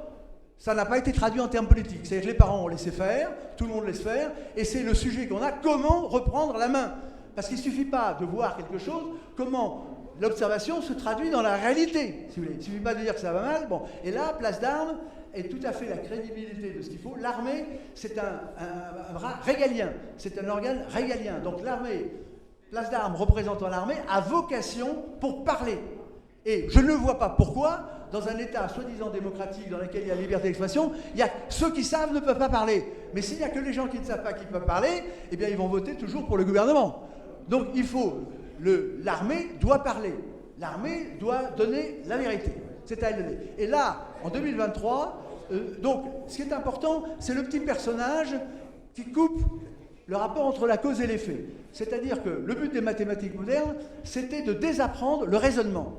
ça n'a pas été traduit en termes politiques. C'est-à-dire que les parents ont laissé faire, tout le monde laisse faire, et c'est le sujet qu'on a, comment reprendre la main. Parce qu'il ne suffit pas de voir quelque chose, comment l'observation se traduit dans la réalité, si vous voulez. Il ne suffit pas de dire que ça va mal. Bon, et là, Place d'Armes est tout à fait la crédibilité de ce qu'il faut. L'armée, c'est un bras régalien, c'est un organe régalien. Donc l'armée, Place d'Armes représentant l'armée, a vocation pour parler. Et je ne vois pas pourquoi, dans un État soi-disant démocratique, dans lequel il y a liberté d'expression, il y a ceux qui savent ne peuvent pas parler. Mais s'il n'y a que les gens qui ne savent pas qui peuvent parler, eh bien ils vont voter toujours pour le gouvernement. Donc il faut... L'armée doit parler. L'armée doit donner la vérité. C'est à elle de donner. Et là, en 2023, donc, ce qui est important, c'est le petit personnage qui coupe le rapport entre la cause et l'effet. C'est-à-dire que le but des mathématiques modernes, c'était de désapprendre le raisonnement.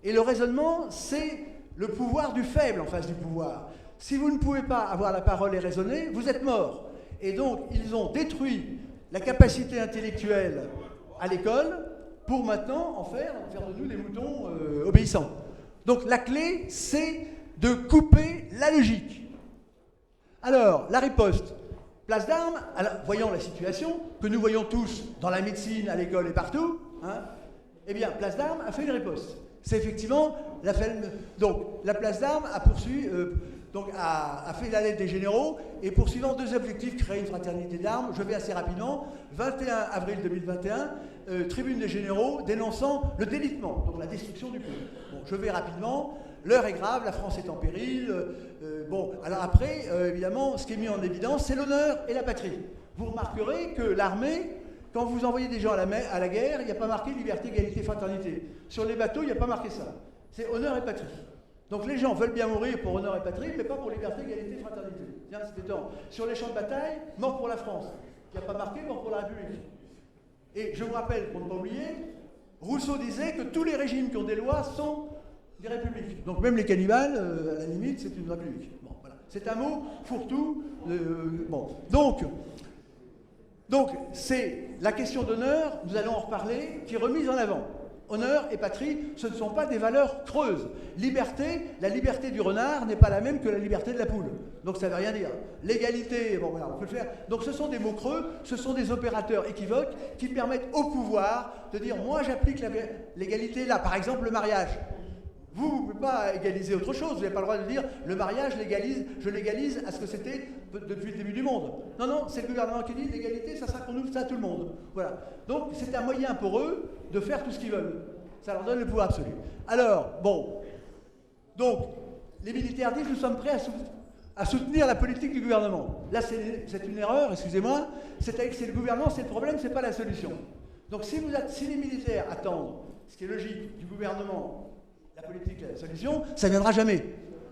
Et le raisonnement, c'est le pouvoir du faible en face du pouvoir. Si vous ne pouvez pas avoir la parole et raisonner, vous êtes mort. Et donc, ils ont détruit la capacité intellectuelle à l'école pour maintenant en faire de nous des moutons obéissants. Donc la clé, c'est de couper la logique. Alors, la riposte. Place d'Armes, voyant la situation, que nous voyons tous dans la médecine, à l'école et partout, hein, eh bien, Place d'Armes a fait une riposte. C'est effectivement... Donc, la Place d'Armes a poursuivi... a fait la lettre des généraux et poursuivant deux objectifs, créer une fraternité d'armes, je vais assez rapidement, 21 avril 2021, tribune des généraux dénonçant le délitement, donc la destruction du pays. Bon, je vais rapidement, L'heure est grave, la France est en péril. Bon, alors après, évidemment, ce qui est mis en évidence, c'est l'honneur et la patrie. Vous remarquerez que l'armée, quand vous envoyez des gens à la guerre, il n'y a pas marqué liberté, égalité, fraternité. Sur les bateaux, il n'y a pas marqué ça. C'est honneur et patrie. Donc les gens veulent bien mourir pour honneur et patrie, mais pas pour liberté, égalité, fraternité. Tiens, c'est étonnant. Sur les champs de bataille, mort pour la France. Il n'y a pas marqué mort pour la République. Et je vous rappelle, pour ne pas oublier, Rousseau disait que tous les régimes qui ont des lois sont des républiques. Donc même les cannibales, à la limite, c'est une république. Bon, voilà. C'est un mot fourre-tout. Bon. Donc c'est la question d'honneur, nous allons en reparler, qui est remise en avant. Honneur et patrie, ce ne sont pas des valeurs creuses. Liberté, la liberté du renard n'est pas la même que la liberté de la poule. Donc ça ne veut rien dire. L'égalité, bon voilà, on peut le faire. Donc ce sont des mots creux, ce sont des opérateurs équivoques qui permettent au pouvoir de dire « moi j'applique l'égalité là ». Par exemple, le mariage. Vous ne pouvez pas égaliser autre chose. Vous n'avez pas le droit de dire le mariage, je légalise à ce que c'était depuis le début du monde. Non, non, c'est le gouvernement qui dit l'égalité, ça sera qu'on ouvre ça à tout le monde. Voilà. Donc c'est un moyen pour eux de faire tout ce qu'ils veulent. Ça leur donne le pouvoir absolu. Alors, bon. Donc, les militaires disent nous sommes prêts à soutenir la politique du gouvernement. Là, c'est une erreur, excusez-moi. C'est-à-dire que c'est le gouvernement, c'est le problème, c'est pas la solution. Donc si les militaires attendent, ce qui est logique, du gouvernement, la politique, la solution, ça ne viendra jamais.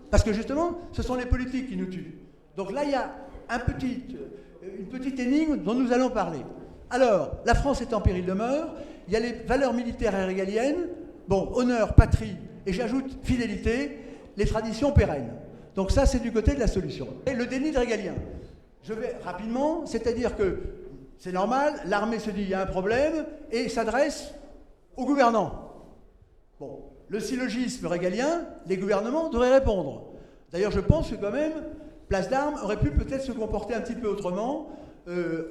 Parce que justement, ce sont les politiques qui nous tuent. Donc là, il y a une petite énigme dont nous allons parler. Alors, la France est en péril de mort, il y a les valeurs militaires et régaliennes, bon, honneur, patrie, et j'ajoute fidélité, les traditions pérennes. Donc ça, c'est du côté de la solution. Et le déni de régalien. Je vais rapidement, c'est-à-dire que c'est normal, l'armée se dit il y a un problème, et s'adresse au gouvernant. Bon. Le syllogisme régalien, les gouvernements devraient répondre. D'ailleurs, je pense que quand même, Place d'Armes aurait pu peut-être se comporter un petit peu autrement,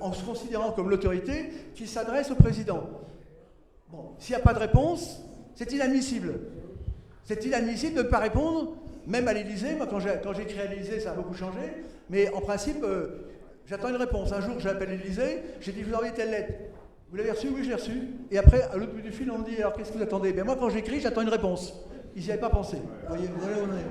en se considérant comme l'autorité qui s'adresse au président. Bon, s'il n'y a pas de réponse, c'est inadmissible. C'est inadmissible de ne pas répondre, même à l'Élysée. Moi, quand j'ai écrit à l'Élysée, ça a beaucoup changé. Mais en principe, j'attends une réponse. Un jour, j'appelle l'Élysée, j'ai dit, je vous envoie telle lettre. Vous l'avez reçu? Oui, je l'ai reçu. Et après, à l'autre bout du fil, on me dit, alors qu'est-ce que vous attendez? Ben moi, quand j'écris, j'attends une réponse. Ils n'y avaient pas pensé. Vous voyez où on est.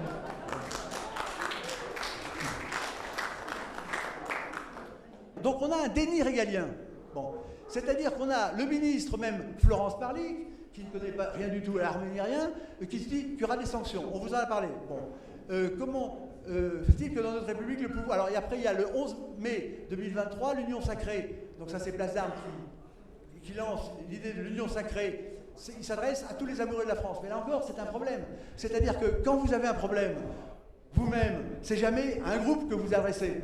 Donc on a un déni régalien. Bon. C'est-à-dire qu'on a le ministre, même Florence Parly, qui ne connaît pas rien du tout à l'armée ni rien, qui se dit qu'il y aura des sanctions. On vous en a parlé. Bon. Comment fait-il que dans notre République, le pouvoir... Alors, et après, il y a le 11 mai 2023, l'Union sacrée. Donc ça, c'est Place d'Armes qui lance l'idée de l'union sacrée. Il s'adresse à tous les amoureux de la France. Mais là encore, c'est un problème. C'est-à-dire que quand vous avez un problème, vous-même, c'est jamais à un groupe que vous adressez.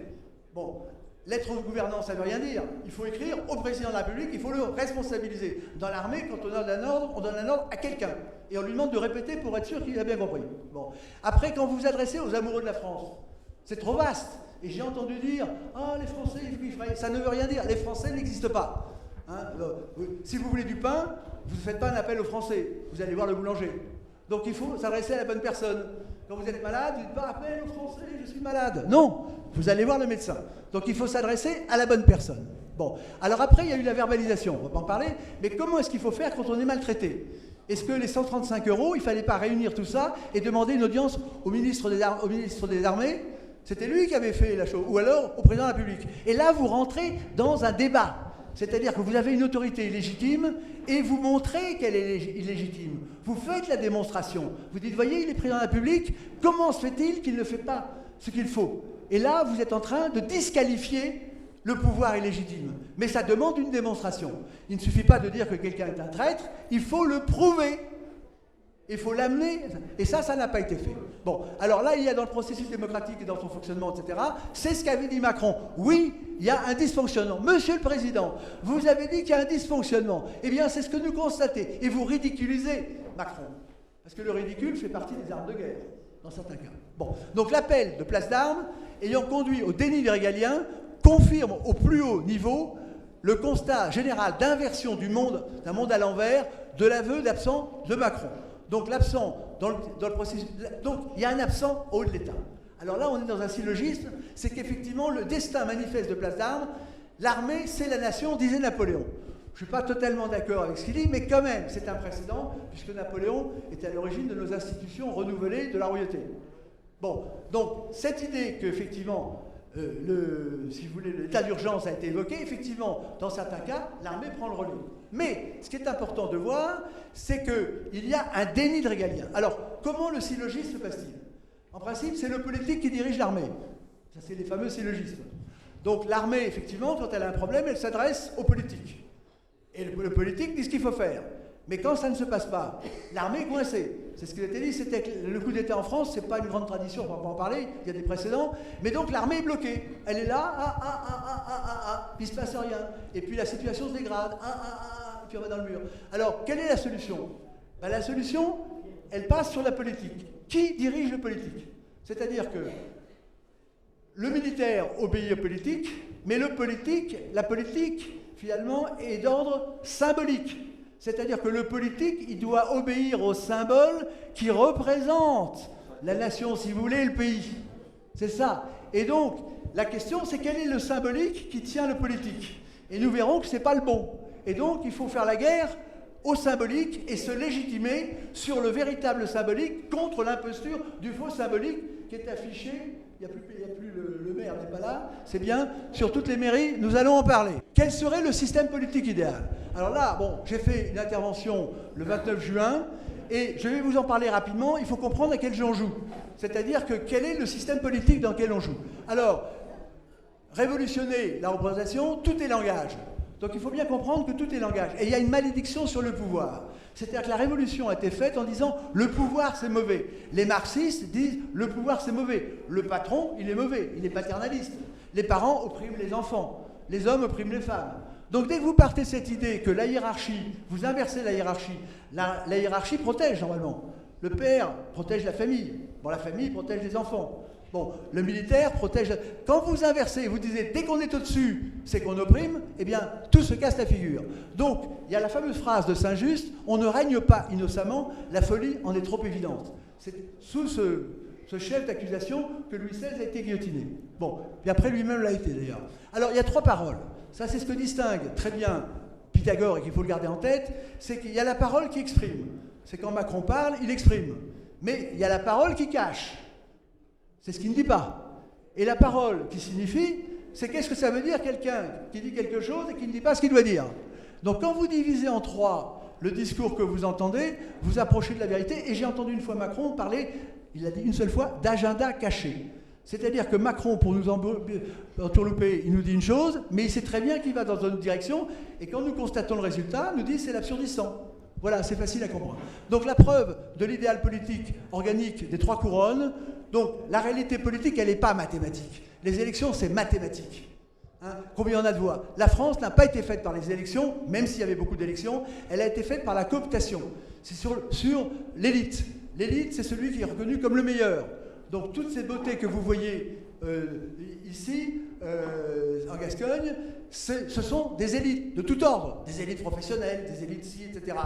Bon, lettre au gouvernement, ça ne veut rien dire. Il faut écrire au président de la République, il faut le responsabiliser. Dans l'armée, quand on donne un ordre, on donne un ordre à quelqu'un. Et on lui demande de répéter pour être sûr qu'il a bien compris. Bon. Après, quand vous vous adressez aux amoureux de la France, c'est trop vaste. Et j'ai entendu dire, ah, les Français, ça ne veut rien dire. Les Français n'existent pas. Hein, si vous voulez du pain, vous ne faites pas un appel aux Français, vous allez voir le boulanger. Donc il faut s'adresser à la bonne personne. Quand vous êtes malade, vous ne dites pas appel aux Français, je suis malade. Non, vous allez voir le médecin. Donc il faut s'adresser à la bonne personne. Bon, alors après il y a eu la verbalisation, on ne va pas en parler, mais comment est-ce qu'il faut faire quand on est maltraité? Est-ce que les 135 €, il ne fallait pas réunir tout ça et demander une audience au ministre des Armées? C'était lui qui avait fait la chose, ou alors au président de la République. Et là, vous rentrez dans un débat. C'est-à-dire que vous avez une autorité illégitime et vous montrez qu'elle est illégitime. Vous faites la démonstration. Vous dites, voyez, il est président de la République, comment se fait-il qu'il ne fait pas ce qu'il faut? Et là, vous êtes en train de disqualifier le pouvoir illégitime. Mais ça demande une démonstration. Il ne suffit pas de dire que quelqu'un est un traître, il faut le prouver. Il faut l'amener, et ça n'a pas été fait. Bon, alors là, il y a dans le processus démocratique et dans son fonctionnement, etc., c'est ce qu'avait dit Macron. Oui, il y a un dysfonctionnement. Monsieur le Président, vous avez dit qu'il y a un dysfonctionnement. Eh bien, c'est ce que nous constatons. Et vous ridiculisez Macron. Parce que le ridicule fait partie des armes de guerre, dans certains cas. Bon, donc l'appel de Place d'Armes, ayant conduit au déni des régaliens, confirme au plus haut niveau le constat général d'inversion du monde, d'un monde à l'envers, de l'aveu d'absent de Macron. Donc l'absent dans le processus... Donc il y a un absent au haut de l'État. Alors là, on est dans un syllogisme, c'est qu'effectivement, le destin manifeste de Place d'Armes, l'armée, c'est la nation, disait Napoléon. Je ne suis pas totalement d'accord avec ce qu'il dit, mais quand même, c'est un précédent, puisque Napoléon était à l'origine de nos institutions renouvelées de la royauté. Bon, donc, cette idée qu'effectivement, si vous voulez, l'état d'urgence a été évoqué, effectivement, dans certains cas, l'armée prend le relais. Mais, ce qui est important de voir, c'est qu'il y a un déni de régalien. Alors, comment le syllogisme se passe-t-il? En principe, c'est le politique qui dirige l'armée. Ça, c'est les fameux syllogismes. Donc, l'armée, effectivement, quand elle a un problème, elle s'adresse au politique. Et le politique dit ce qu'il faut faire. Mais quand ça ne se passe pas, l'armée est coincée. C'est ce qui a été dit, c'était que le coup d'État en France, c'est pas une grande tradition, on va pas en parler, il y a des précédents, mais donc l'armée est bloquée. Elle est là, puis il se passe rien. Et puis la situation se dégrade, et puis on va dans le mur. Alors, quelle est la solution? Ben, la solution, elle passe sur la politique. Qui dirige le politique? C'est-à-dire que le militaire obéit au politique, mais la politique, finalement, est d'ordre symbolique. C'est-à-dire que le politique, il doit obéir au symbole qui représente la nation, si vous voulez, le pays. C'est ça. Et donc, la question, c'est quel est le symbolique qui tient le politique? Et nous verrons que ce n'est pas le bon. Et donc, il faut faire la guerre au symbolique et se légitimer sur le véritable symbolique contre l'imposture du faux symbolique qui est affiché. Il n'y a plus le maire n'est pas là, c'est bien. Sur toutes les mairies, nous allons en parler. Quel serait le système politique idéal? Alors là, bon, j'ai fait une intervention le 29 juin et je vais vous en parler rapidement. Il faut comprendre à quel jeu on joue. C'est-à-dire que quel est le système politique dans lequel on joue. Alors, révolutionner la représentation, tout est langage. Donc il faut bien comprendre que tout est langage. Et il y a une malédiction sur le pouvoir. C'est-à-dire que la révolution a été faite en disant « le pouvoir c'est mauvais ». Les marxistes disent « le pouvoir c'est mauvais ». Le patron, il est mauvais, il est paternaliste. Les parents oppriment les enfants, les hommes oppriment les femmes. Donc dès que vous partez de cette idée que la hiérarchie, vous inversez la hiérarchie, la hiérarchie protège normalement. Le père protège la famille. Bon, la famille protège les enfants. Bon, le militaire protège... Quand vous inversez, vous disiez, dès qu'on est au-dessus, c'est qu'on opprime, eh bien, tout se casse la figure. Donc, il y a la fameuse phrase de Saint-Just, on ne règne pas innocemment, la folie en est trop évidente. C'est sous ce chef d'accusation que Louis XVI a été guillotiné. Bon, puis après lui-même l'a été d'ailleurs. Alors, il y a trois paroles. Ça, c'est ce que distingue très bien Pythagore et qu'il faut le garder en tête, c'est qu'il y a la parole qui exprime. C'est quand Macron parle, il exprime. Mais il y a la parole qui cache. C'est ce qu'il ne dit pas. Et la parole qui signifie, c'est qu'est-ce que ça veut dire quelqu'un qui dit quelque chose et qui ne dit pas ce qu'il doit dire. Donc quand vous divisez en trois le discours que vous entendez, vous approchez de la vérité. Et j'ai entendu une fois Macron parler, il a dit une seule fois, d'agenda caché. C'est-à-dire que Macron, pour nous entourlouper, il nous dit une chose, mais il sait très bien qu'il va dans une direction, et quand nous constatons le résultat, il nous dit c'est l'absurdistan. Voilà, c'est facile à comprendre. Donc la preuve de l'idéal politique organique des trois couronnes, donc la réalité politique, elle n'est pas mathématique. Les élections, c'est mathématique. Hein, combien on a de voix? La France n'a pas été faite par les élections, même s'il y avait beaucoup d'élections, elle a été faite par la cooptation. C'est sur l'élite. L'élite, c'est celui qui est reconnu comme le meilleur. Donc toutes ces beautés que vous voyez ici, en Gascogne, ce sont des élites de tout ordre, des élites professionnelles, des élites ci, etc.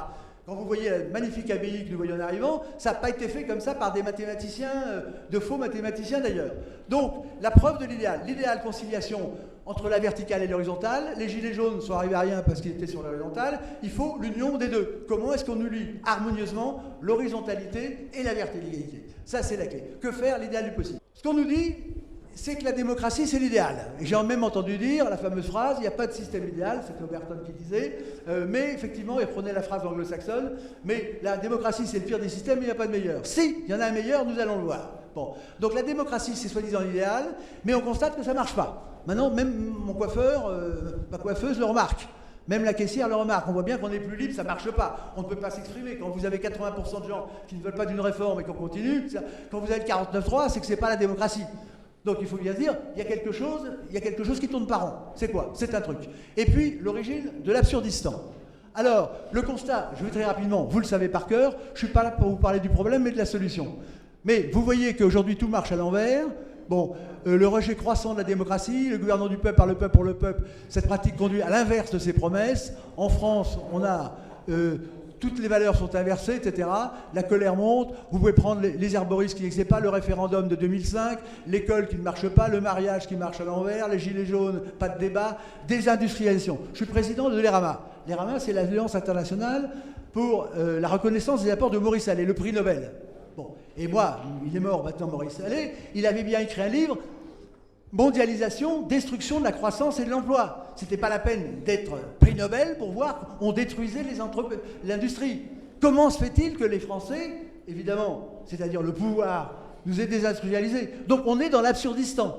Quand vous voyez la magnifique abbaye que nous voyons en arrivant, ça n'a pas été fait comme ça par des mathématiciens, de faux mathématiciens d'ailleurs. Donc, la preuve de l'idéal, conciliation entre la verticale et l'horizontale, les gilets jaunes sont arrivés à rien parce qu'ils étaient sur l'horizontale, il faut l'union des deux. Comment est-ce qu'on unit harmonieusement l'horizontalité et la verticalité? Ça, c'est la clé. Que faire? L'idéal du possible. Ce qu'on nous dit, c'est que la démocratie, c'est l'idéal. Et j'ai même entendu dire la fameuse phrase, il n'y a pas de système idéal, c'est Oberton qui disait, mais effectivement, il prenait la phrase anglo-saxonne, mais la démocratie, c'est le pire des systèmes, il n'y a pas de meilleur. Si, il y en a un meilleur, nous allons le voir. Bon. Donc la démocratie, c'est soi-disant l'idéal, mais on constate que ça ne marche pas. Maintenant, même mon coiffeur, ma coiffeuse le remarque. Même la caissière le remarque. On voit bien qu'on est plus libre, ça ne marche pas. On ne peut pas s'exprimer. Quand vous avez 80% de gens qui ne veulent pas d'une réforme et qu'on continue, quand vous avez le 49.3, c'est que ce n'est pas la démocratie. Donc il faut bien dire, il y a quelque chose qui tourne par rond. C'est quoi? C'est un truc. Et puis, l'origine de l'absurdistan. Alors, le constat, je vais très rapidement, vous le savez par cœur, je ne suis pas là pour vous parler du problème, mais de la solution. Mais vous voyez qu'aujourd'hui, tout marche à l'envers. Bon, le rejet croissant de la démocratie, le gouvernement du peuple par le peuple pour le peuple, cette pratique conduit à l'inverse de ses promesses. En France, on a toutes les valeurs sont inversées, etc. La colère monte, vous pouvez prendre les herboristes qui n'existaient pas, le référendum de 2005, l'école qui ne marche pas, le mariage qui marche à l'envers, les gilets jaunes, pas de débat, désindustrialisation. Je suis président de l'ERAMA. L'ERAMA, c'est l'Alliance internationale pour la reconnaissance des apports de Maurice Allais, le prix Nobel. Bon. Et moi, il est mort maintenant, Maurice Allais, il avait bien écrit un livre, Mondialisation, destruction de la croissance et de l'emploi. C'était pas la peine d'être prix Nobel pour voir qu'on détruisait l'industrie. Comment se fait-il que les Français, évidemment, c'est-à-dire le pouvoir, nous aient désindustrialisés? Donc on est dans l'absurdistan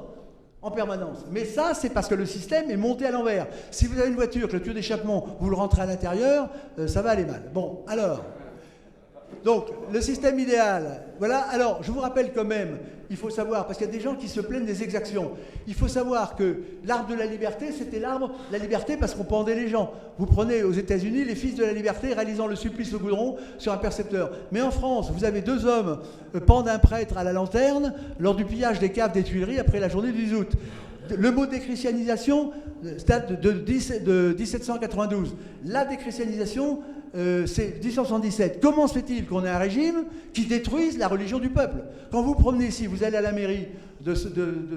en permanence. Mais ça, c'est parce que le système est monté à l'envers. Si vous avez une voiture, que le tuyau d'échappement, vous le rentrez à l'intérieur, ça va aller mal. Bon, alors... Donc, le système idéal, voilà. Alors, je vous rappelle quand même, il faut savoir, parce qu'il y a des gens qui se plaignent des exactions, il faut savoir que l'arbre de la liberté, c'était l'arbre de la liberté parce qu'on pendait les gens. Vous prenez aux États-Unis les fils de la liberté réalisant le supplice au goudron sur un percepteur. Mais en France, vous avez 2 hommes pendent un prêtre à la lanterne lors du pillage des caves des Tuileries après la journée du 10 août. Le mot déchristianisation date de 1792. La déchristianisation, c'est 1777. Comment se fait-il qu'on ait un régime qui détruise la religion du peuple? Quand vous promenez ici, vous allez à la mairie de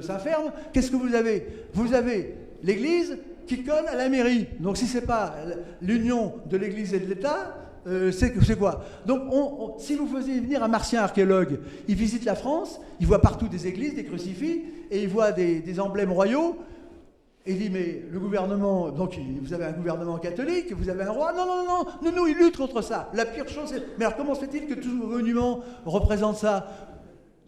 Saint-Ferme, qu'est-ce que vous avez? Vous avez l'église qui colle à la mairie. Donc si ce n'est pas l'union de l'église et de l'État, c'est quoi? Donc si vous faisiez venir un martien archéologue, il visite la France, il voit partout des églises, des crucifix, et il voit des emblèmes royaux, et il dit, mais le gouvernement, donc vous avez un gouvernement catholique, vous avez un roi, non, il lutte contre ça. La pire chose, c'est, mais alors comment se fait-il que tous vos monuments représentent ça?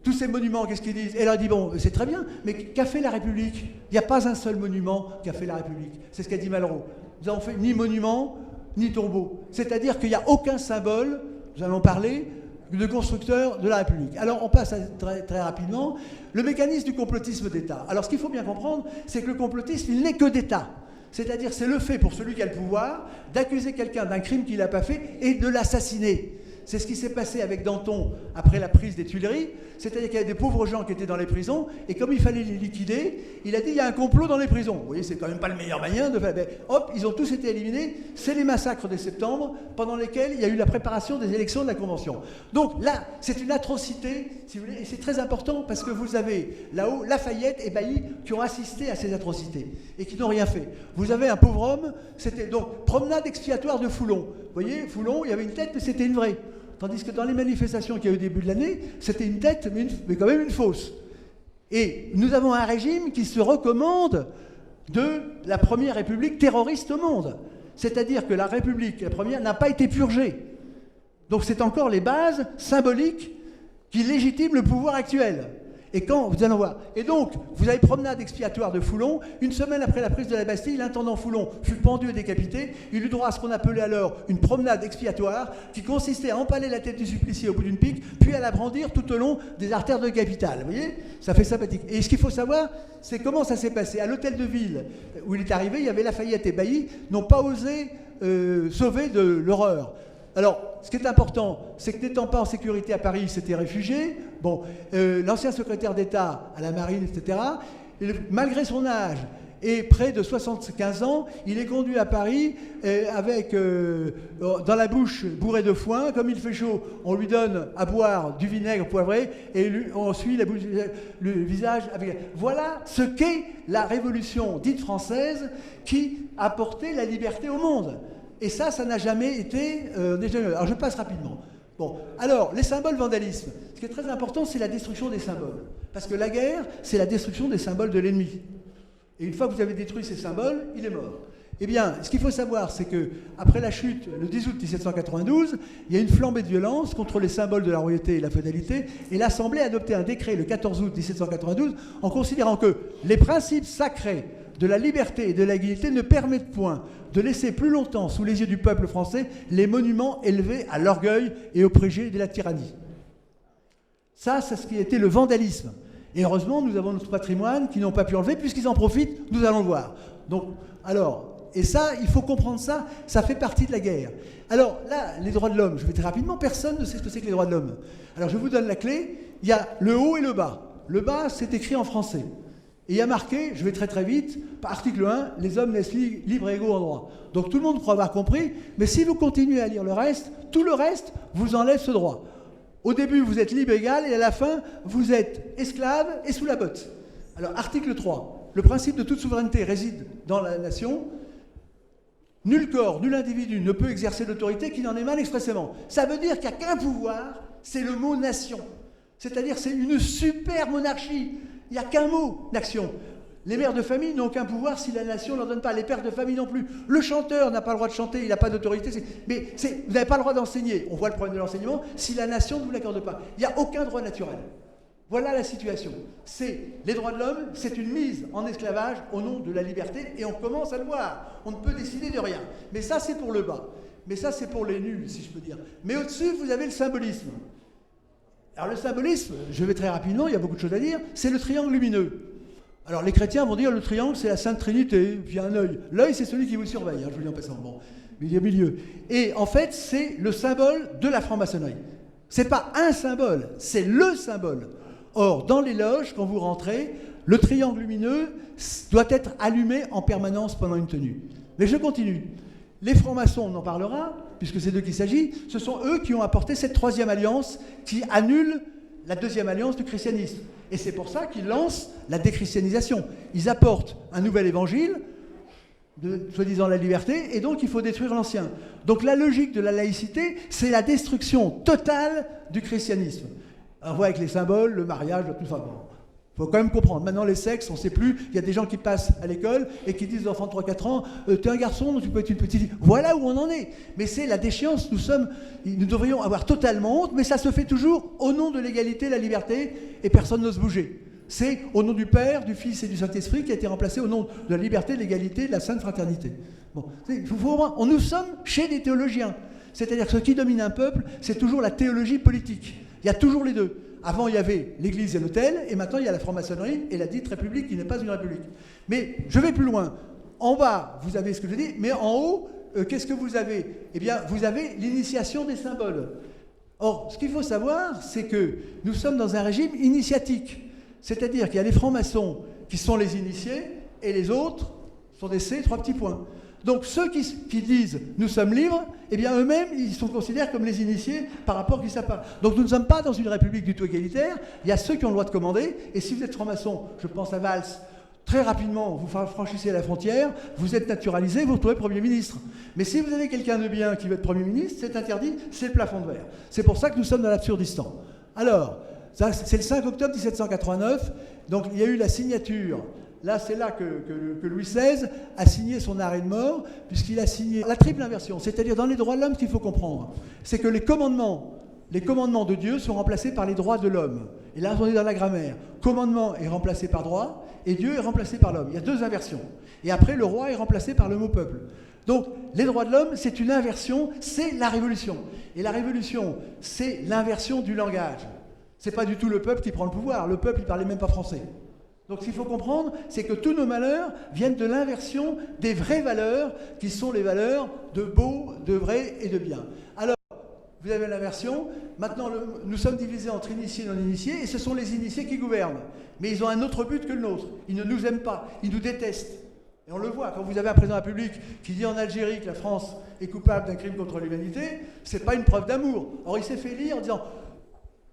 Tous ces monuments, qu'est-ce qu'ils disent? Et là, il dit, bon, c'est très bien, mais qu'a fait la République? Il n'y a pas un seul monument qu'a fait la République. C'est ce qu'a dit Malraux. Nous n'avons fait ni monument, ni tombeau. C'est-à-dire qu'il n'y a aucun symbole, nous allons parler, de constructeur de la République. Alors, on passe très, très rapidement. Le mécanisme du complotisme d'État. Alors, ce qu'il faut bien comprendre, c'est que le complotisme, il n'est que d'État. C'est-à-dire, c'est le fait pour celui qui a le pouvoir d'accuser quelqu'un d'un crime qu'il n'a pas fait et de l'assassiner. C'est ce qui s'est passé avec Danton après la prise des Tuileries. C'est-à-dire qu'il y avait des pauvres gens qui étaient dans les prisons, et comme il fallait les liquider, il a dit il y a un complot dans les prisons. Vous voyez, c'est quand même pas le meilleur moyen de faire. Ben, hop, ils ont tous été éliminés. C'est les massacres de septembre, pendant lesquels il y a eu la préparation des élections de la Convention. Donc là, c'est une atrocité, si vous voulez, et c'est très important parce que vous avez là-haut Lafayette et Bailly qui ont assisté à ces atrocités et qui n'ont rien fait. Vous avez un pauvre homme, c'était donc promenade expiatoire de Foulon. Vous voyez, Foulon, il y avait une tête, mais c'était une vraie. Tandis que dans les manifestations qu'il y a eu au début de l'année, c'était une tête, mais quand même une fausse. Et nous avons un régime qui se recommande de la première république terroriste au monde. C'est-à-dire que la République, la première, n'a pas été purgée. Donc c'est encore les bases symboliques qui légitiment le pouvoir actuel. Et quand, vous allez voir. Et donc, vous avez promenade expiatoire de Foulon. Une semaine après la prise de la Bastille, l'intendant Foulon fut pendu et décapité. Il eut droit à ce qu'on appelait alors une promenade expiatoire, qui consistait à empaler la tête du supplicié au bout d'une pique, puis à la brandir tout au long des artères de la capitale. Vous voyez? Ça fait sympathique. Et ce qu'il faut savoir, c'est comment ça s'est passé. À l'hôtel de ville où il est arrivé, il y avait Lafayette et Bailly, n'ont pas osé sauver de l'horreur. Alors, ce qui est important, c'est que n'étant pas en sécurité à Paris, il s'était réfugié. Bon, l'ancien secrétaire d'État à la Marine, etc., malgré son âge et près de 75 ans, il est conduit à Paris avec, dans la bouche bourrée de foin. Comme il fait chaud, on lui donne à boire du vinaigre poivré et on suit le visage avec... Voilà ce qu'est la révolution dite française qui a porté la liberté au monde. Et ça n'a jamais été... Alors je passe rapidement. Bon, alors, les symboles vandalisme. Ce qui est très important, c'est la destruction des symboles. Parce que la guerre, c'est la destruction des symboles de l'ennemi. Et une fois que vous avez détruit ces symboles, il est mort. Eh bien, ce qu'il faut savoir, c'est qu'après la chute, le 10 août 1792, il y a une flambée de violence contre les symboles de la royauté et la féodalité, et l'Assemblée a adopté un décret le 14 août 1792 en considérant que les principes sacrés de la liberté et de l'égalité ne permettent point de laisser plus longtemps sous les yeux du peuple français les monuments élevés à l'orgueil et au préjugé de la tyrannie. Ça, c'est ce qui était le vandalisme. Et heureusement, nous avons notre patrimoine qui n'ont pas pu enlever, puisqu'ils en profitent, nous allons le voir. Donc, alors, et ça, il faut comprendre ça, ça fait partie de la guerre. Alors là, les droits de l'homme, je vais très rapidement, personne ne sait ce que c'est que les droits de l'homme. Alors je vous donne la clé, il y a le haut et le bas. Le bas, c'est écrit en français. Et il y a marqué, je vais très très vite, par article 1, les hommes naissent libres et égaux en droit. Donc tout le monde croit avoir compris, mais si vous continuez à lire le reste, tout le reste vous enlève ce droit. Au début, vous êtes libre et égal, et à la fin, vous êtes esclave et sous la botte. Alors, article 3, le principe de toute souveraineté réside dans la nation. Nul corps, nul individu ne peut exercer l'autorité qui n'en émane expressément. Ça veut dire qu'il n'y a qu'un pouvoir, c'est le mot nation. C'est-à-dire c'est une super monarchie. Il n'y a qu'un mot, nation. Les mères de famille n'ont aucun pouvoir si la nation ne leur donne pas. Les pères de famille non plus. Le chanteur n'a pas le droit de chanter, il n'a pas d'autorité. Mais vous n'avez pas le droit d'enseigner. On voit le problème de l'enseignement si la nation ne vous l'accorde pas. Il n'y a aucun droit naturel. Voilà la situation. C'est les droits de l'homme, c'est une mise en esclavage au nom de la liberté, et on commence à le voir. On ne peut décider de rien. Mais ça, c'est pour le bas. Mais ça, c'est pour les nuls, si je peux dire. Mais au-dessus, vous avez le symbolisme. Alors le symbolisme, je vais très rapidement, il y a beaucoup de choses à dire, c'est le triangle lumineux. Alors les chrétiens vont dire le triangle, c'est la Sainte Trinité, puis il y a un œil. L'œil, c'est celui qui vous surveille, je vous le dis en passant. Bon, il y a milieu. Et en fait, c'est le symbole de la franc-maçonnerie. C'est pas un symbole, c'est le symbole. Or, dans les loges, quand vous rentrez, le triangle lumineux doit être allumé en permanence pendant une tenue. Mais je continue. Les francs-maçons, on en parlera, puisque c'est d'eux qu'il s'agit, ce sont eux qui ont apporté cette troisième alliance qui annule la deuxième alliance du christianisme. Et c'est pour ça qu'ils lancent la déchristianisation. Ils apportent un nouvel évangile, de soi-disant la liberté, et donc il faut détruire l'ancien. Donc la logique de la laïcité, c'est la destruction totale du christianisme. On voit avec les symboles, le mariage, tout ça. Il faut quand même comprendre. Maintenant, les sexes, on ne sait plus. Il y a des gens qui passent à l'école et qui disent aux enfants de 3-4 ans t'es un garçon, donc tu peux être une petite fille. Voilà où on en est. Mais c'est la déchéance. Nous devrions avoir totalement honte, mais ça se fait toujours au nom de l'égalité, la liberté, et personne n'ose bouger. C'est au nom du Père, du Fils et du Saint-Esprit qui a été remplacé au nom de la liberté, de l'égalité, de la sainte fraternité. Bon, nous sommes chez des théologiens. C'est-à-dire que ce qui domine un peuple, c'est toujours la théologie politique. Il y a toujours les deux. Avant, il y avait l'Église et l'autel, et maintenant, il y a la franc-maçonnerie et la dite République qui n'est pas une République. Mais je vais plus loin. En bas, vous avez ce que je dis, mais en haut, qu'est-ce que vous avez? Eh bien, vous avez l'initiation des symboles. Or, ce qu'il faut savoir, c'est que nous sommes dans un régime initiatique. C'est-à-dire qu'il y a les francs-maçons qui sont les initiés, et les autres sont des C, 3 petits points. Donc ceux qui disent « nous sommes libres », eh bien eux-mêmes, ils sont considérés comme les initiés par rapport à qui ça parle. Donc nous ne sommes pas dans une république du tout égalitaire, il y a ceux qui ont le droit de commander, et si vous êtes franc-maçon, je pense à Valls, très rapidement, vous franchissez la frontière, vous êtes naturalisé, vous retrouvez Premier ministre. Mais si vous avez quelqu'un de bien qui veut être Premier ministre, c'est interdit, c'est le plafond de verre. C'est pour ça que nous sommes dans l'absurdistan. Alors, c'est le 5 octobre 1789, donc il y a eu la signature. Là, c'est là que Louis XVI a signé son arrêt de mort, puisqu'il a signé la triple inversion. C'est-à-dire, dans les droits de l'homme, ce qu'il faut comprendre, c'est que les commandements de Dieu sont remplacés par les droits de l'homme. Et là, on est dans la grammaire. Commandement est remplacé par droit, et Dieu est remplacé par l'homme. Il y a deux inversions. Et après, le roi est remplacé par le mot peuple. Donc, les droits de l'homme, c'est une inversion, c'est la révolution. Et la révolution, c'est l'inversion du langage. C'est pas du tout le peuple qui prend le pouvoir. Le peuple, il parlait même pas français. Donc ce qu'il faut comprendre, c'est que tous nos malheurs viennent de l'inversion des vraies valeurs, qui sont les valeurs de beau, de vrai et de bien. Alors, vous avez l'inversion. Maintenant, nous sommes divisés entre initiés et non-initiés, et ce sont les initiés qui gouvernent. Mais ils ont un autre but que le nôtre. Ils ne nous aiment pas, ils nous détestent. Et on le voit, quand vous avez un président de la République qui dit en Algérie que la France est coupable d'un crime contre l'humanité, c'est pas une preuve d'amour. Or, il s'est fait lire en disant...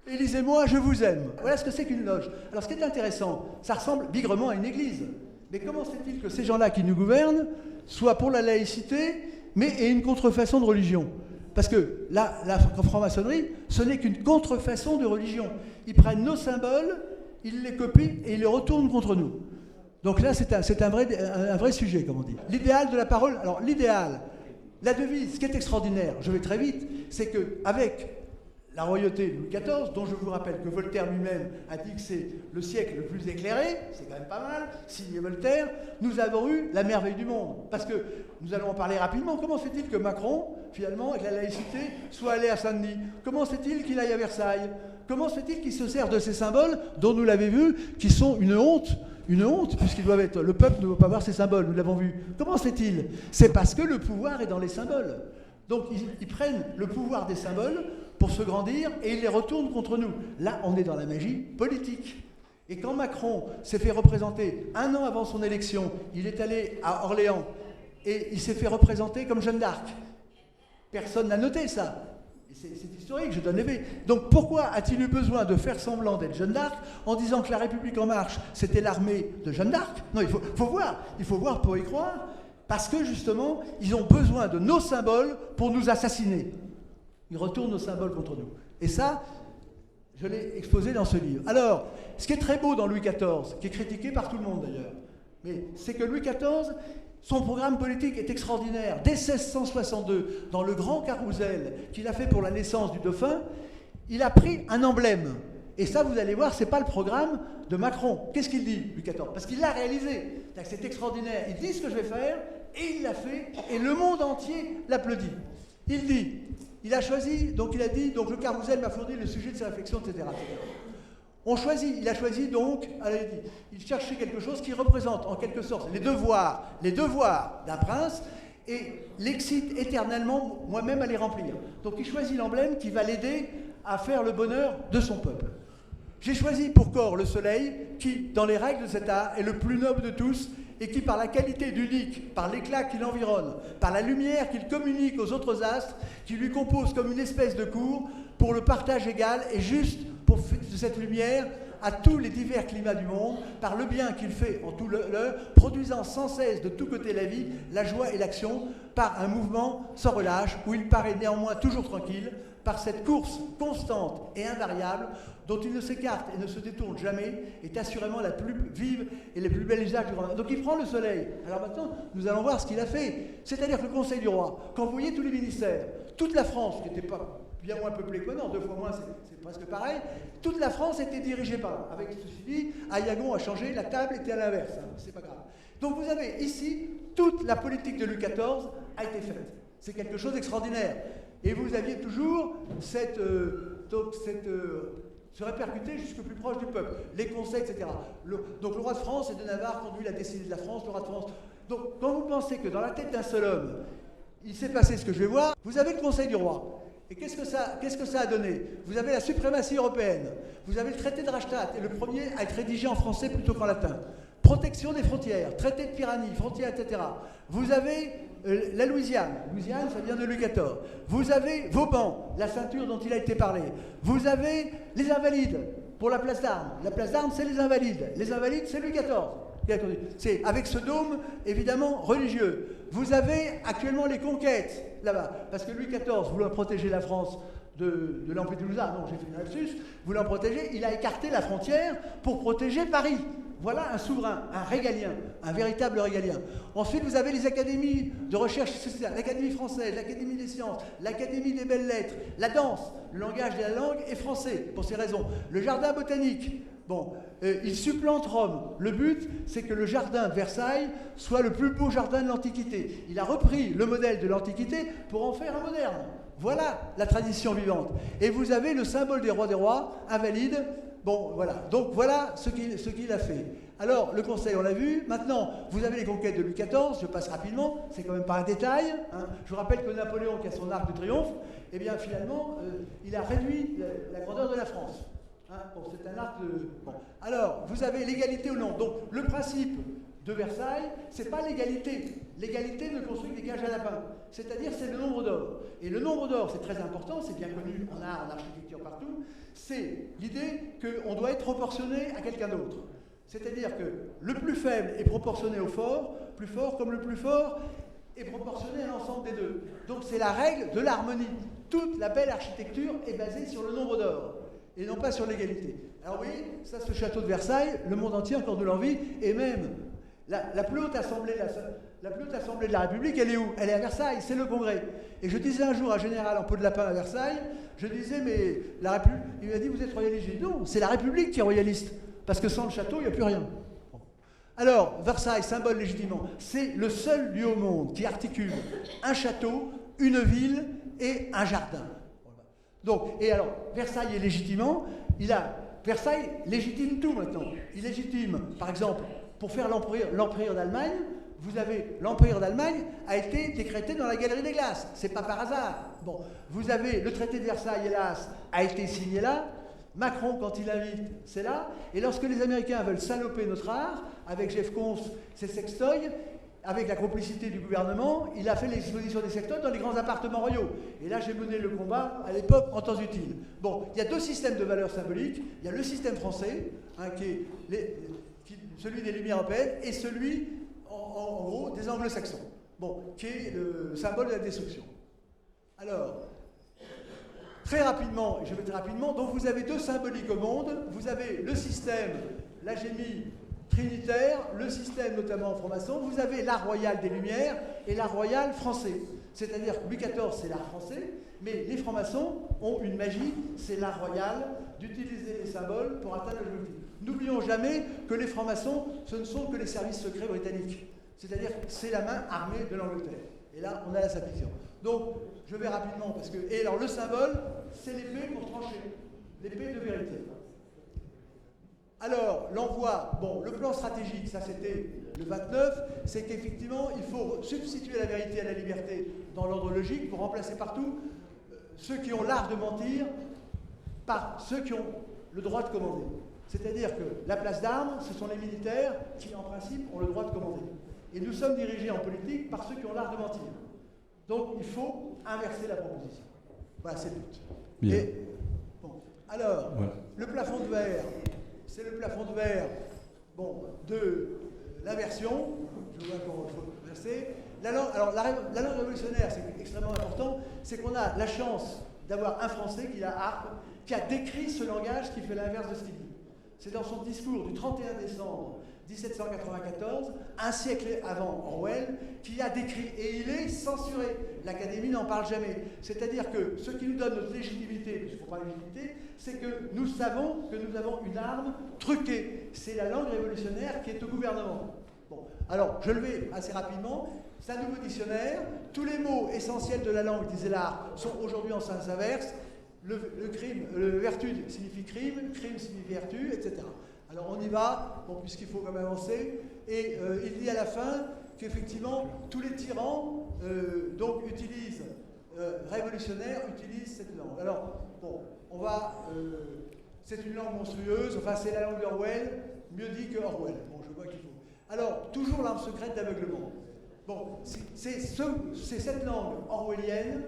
Élisez-moi, je vous aime. Voilà ce que c'est qu'une loge. Alors ce qui est intéressant, ça ressemble bigrement à une église. Mais comment se fait-il que ces gens-là qui nous gouvernent soient pour la laïcité, mais aient une contrefaçon de religion? Parce que la franc-maçonnerie, ce n'est qu'une contrefaçon de religion. Ils prennent nos symboles, ils les copient et ils les retournent contre nous. Donc là, c'est un vrai sujet, comme on dit. L'idéal de la parole, alors l'idéal, la devise, ce qui est extraordinaire, je vais très vite, c'est qu'avec la royauté de Louis XIV, dont je vous rappelle que Voltaire lui-même a dit que c'est le siècle le plus éclairé, c'est quand même pas mal, signé Voltaire, nous avons eu la merveille du monde. Parce que, nous allons en parler rapidement, comment se fait-il que Macron, finalement, avec la laïcité, soit allé à Saint-Denis? Comment se fait-il qu'il aille à Versailles? Comment se fait-il qu'il se serve de ces symboles, dont nous l'avons vu, qui sont une honte, puisqu'ils doivent être... Le peuple ne doit pas voir ces symboles, nous l'avons vu. Comment se fait-il? C'est parce que le pouvoir est dans les symboles. Donc, ils prennent le pouvoir des symboles pour se grandir et ils les retournent contre nous. Là, on est dans la magie politique. Et quand Macron s'est fait représenter un an avant son élection, il est allé à Orléans et il s'est fait représenter comme Jeanne d'Arc. Personne n'a noté ça. C'est historique, je donne les faits. Donc pourquoi a-t-il eu besoin de faire semblant d'être Jeanne d'Arc en disant que la République en marche, c'était l'armée de Jeanne d'Arc? Non, il faut voir pour y croire, parce que justement, ils ont besoin de nos symboles pour nous assassiner. Ils retournent nos symboles contre nous. Et ça, je l'ai exposé dans ce livre. Alors, ce qui est très beau dans Louis XIV, qui est critiqué par tout le monde d'ailleurs, mais c'est que Louis XIV, son programme politique est extraordinaire. Dès 1662, dans le grand carrousel qu'il a fait pour la naissance du dauphin, il a pris un emblème. Et ça, vous allez voir, ce n'est pas le programme de Macron. Qu'est-ce qu'il dit, Louis XIV? Parce qu'il l'a réalisé. C'est extraordinaire. Il dit ce que je vais faire, et il l'a fait, et le monde entier l'applaudit. Il dit, il a choisi, donc il a dit, donc le carrousel m'a fourni le sujet de ses réflexions, etc. Il a choisi donc, il cherchait quelque chose qui représente en quelque sorte les devoirs d'un prince et l'excite éternellement moi-même à les remplir. Donc il choisit l'emblème qui va l'aider à faire le bonheur de son peuple. J'ai choisi pour corps le soleil qui, dans les règles de cet art, est le plus noble de tous et qui, par la qualité d'unique, par l'éclat qui l'environne, par la lumière qu'il communique aux autres astres, qui lui compose comme une espèce de cour, pour le partage égal et juste pour cette lumière à tous les divers climats du monde, par le bien qu'il fait en tout l'heure, produisant sans cesse de tous côtés la vie, la joie et l'action, par un mouvement sans relâche, où il paraît néanmoins toujours tranquille, par cette course constante et invariable, dont il ne s'écarte et ne se détourne jamais, est assurément la plus vive et les plus belles usages du grand. Donc il prend le soleil. Alors maintenant, nous allons voir ce qu'il a fait. C'est-à-dire que le Conseil du Roi, quand vous voyez tous les ministères, toute la France, qui n'était pas bien moins peuplée que maintenant, 2 fois moins, c'est presque pareil, toute la France était dirigée par là. Avec ceci dit, Ayagon a changé, la table était à l'inverse, hein, c'est pas grave. Donc vous avez ici, toute la politique de Louis XIV a été faite. C'est quelque chose d'extraordinaire. Et vous aviez toujours se répercuter jusqu'au plus proche du peuple, les conseils, etc. Donc le roi de France et de Navarre conduit la destinée de la France, le roi de France. Donc quand vous pensez que dans la tête d'un seul homme, il s'est passé ce que je vais voir, vous avez le Conseil du roi. Et qu'est-ce que ça a donné? Vous avez la suprématie européenne, vous avez le traité de Rastatt, et le premier à être rédigé en français plutôt qu'en latin. Protection des frontières, traité de Pyrrhanie, frontières, etc. Vous avez la Louisiane, ça vient de Louis XIV. Vous avez Vauban, la ceinture dont il a été parlé. Vous avez les Invalides pour la place d'Armes. La place d'Armes, c'est les Invalides. Les Invalides, c'est Louis XIV. C'est avec ce dôme, évidemment, religieux. Vous avez actuellement les conquêtes, là-bas. Parce que Louis XIV, voulant protéger la France de Lampedusa, non, j'ai fait un lapsus, voulant protéger, il a écarté la frontière pour protéger Paris. Voilà un souverain, un régalien, un véritable régalien. Ensuite, vous avez les académies de recherche sociale, l'Académie française, l'Académie des sciences, l'Académie des belles lettres, la danse, le langage de la langue est français, pour ces raisons. Le jardin botanique, bon, il supplante Rome. Le but, c'est que le jardin de Versailles soit le plus beau jardin de l'Antiquité. Il a repris le modèle de l'Antiquité pour en faire un moderne. Voilà la tradition vivante. Et vous avez le symbole des rois, Invalides. Bon, voilà. Donc, voilà ce qu'il a fait. Alors, le Conseil, on l'a vu. Maintenant, vous avez les conquêtes de Louis XIV. Je passe rapidement. C'est quand même pas un détail. Hein. Je vous rappelle que Napoléon, qui a son arc de triomphe, eh bien, finalement, il a réduit la grandeur de la France. Hein. Bon, c'est un arc de... Bon. Alors, vous avez l'égalité ou non. Donc, le principe de Versailles, c'est pas l'égalité. L'égalité ne construit que des cages à lapins. C'est-à-dire, c'est le nombre d'or. Et le nombre d'or, c'est très important, c'est bien connu en art, en architecture, partout. C'est l'idée qu'on doit être proportionné à quelqu'un d'autre. C'est-à-dire que le plus faible est proportionné au fort, plus fort comme le plus fort est proportionné à l'ensemble des deux. Donc c'est la règle de l'harmonie. Toute la belle architecture est basée sur le nombre d'or, et non pas sur l'égalité. Alors oui, ça, ce château de Versailles, le monde entier encore de l'envie, et même la plus haute assemblée de la République, elle est où? Elle est à Versailles, c'est le Congrès. Et je disais un jour à un général en peau de lapin à Versailles, je disais, mais la République, il m'a dit, vous êtes royaliste? J'ai dit, non, c'est la République qui est royaliste, parce que sans le château, il n'y a plus rien. Bon. Alors, Versailles, symbole légitimement, c'est le seul lieu au monde qui articule un château, une ville et un jardin. Donc, et alors, Versailles est légitimement, Versailles légitime tout maintenant. Il légitime, par exemple, pour faire l'Empire d'Allemagne, vous avez l'Empire d'Allemagne a été décrété dans la Galerie des Glaces. C'est pas par hasard. Bon, vous avez le traité de Versailles, hélas, a été signé là. Macron, quand il invite, c'est là. Et lorsque les Américains veulent saloper notre art, avec Jeff Koons, ses sextoys, avec la complicité du gouvernement, il a fait l'exposition des sextoys dans les grands appartements royaux. Et là, j'ai mené le combat, à l'époque, en temps utile. Bon, il y a deux systèmes de valeurs symboliques. Il y a le système français, hein, qui est celui des Lumières européennes, et celui, en gros, des anglo-saxons, bon, qui est le symbole de la destruction. Alors, très rapidement, et je vais très rapidement, donc vous avez deux symboliques au monde. Vous avez le système, là j'ai mis trinitaire, le système notamment franc-maçon. Vous avez l'art royal des Lumières et l'art royal français. C'est-à-dire que Louis XIV, c'est l'art français, mais les francs-maçons ont une magie, c'est l'art royal, d'utiliser les symboles pour atteindre l'objectif. N'oublions jamais que les francs-maçons, ce ne sont que les services secrets britanniques. C'est-à-dire que c'est la main armée de l'Angleterre. Et là, on a la saphiction. Donc, je vais rapidement, parce que... Et alors, le symbole, c'est l'épée pour trancher. L'épée de vérité. Alors, l'envoi, bon, le plan stratégique, ça c'était le 29, c'est qu'effectivement, il faut substituer la vérité à la liberté dans l'ordre logique pour remplacer partout ceux qui ont l'art de mentir par ceux qui ont le droit de commander. C'est-à-dire que la place d'armes, ce sont les militaires qui, en principe, ont le droit de commander. Et nous sommes dirigés en politique par ceux qui ont l'art de mentir. Donc, il faut inverser la proposition. Voilà, c'est le but. Bien. Et, bon, alors, voilà. Le plafond de verre, c'est le plafond de verre, bon, de l'inversion. Je vois comment il faut verser. La langue révolutionnaire, c'est extrêmement important, c'est qu'on a la chance d'avoir un Français qui a décrit ce langage qui fait l'inverse de ce qu'il dit. C'est dans son discours du 31 décembre 1794, un siècle avant Orwell, qui a décrit, et il est censuré. L'Académie n'en parle jamais. C'est-à-dire que ce qui nous donne notre légitimité, puisqu'il ne faut pas la légitimité, c'est que nous savons que nous avons une arme truquée. C'est la langue révolutionnaire qui est au gouvernement. Bon, alors, je le vais assez rapidement. C'est un nouveau dictionnaire. Tous les mots essentiels de la langue, disait l'art, sont aujourd'hui en sens inverse. Le vertu signifie crime signifie vertu, etc. Alors on y va, bon, puisqu'il faut quand même avancer, et il dit à la fin qu'effectivement tous les tyrans donc révolutionnaires utilisent cette langue. Alors bon, on va, c'est une langue monstrueuse, enfin c'est la langue d'Orwell, mieux dit que Orwell. Bon, je vois qu'il faut. Alors toujours l'arme secrète d'aveuglement. Bon, c'est cette langue orwellienne,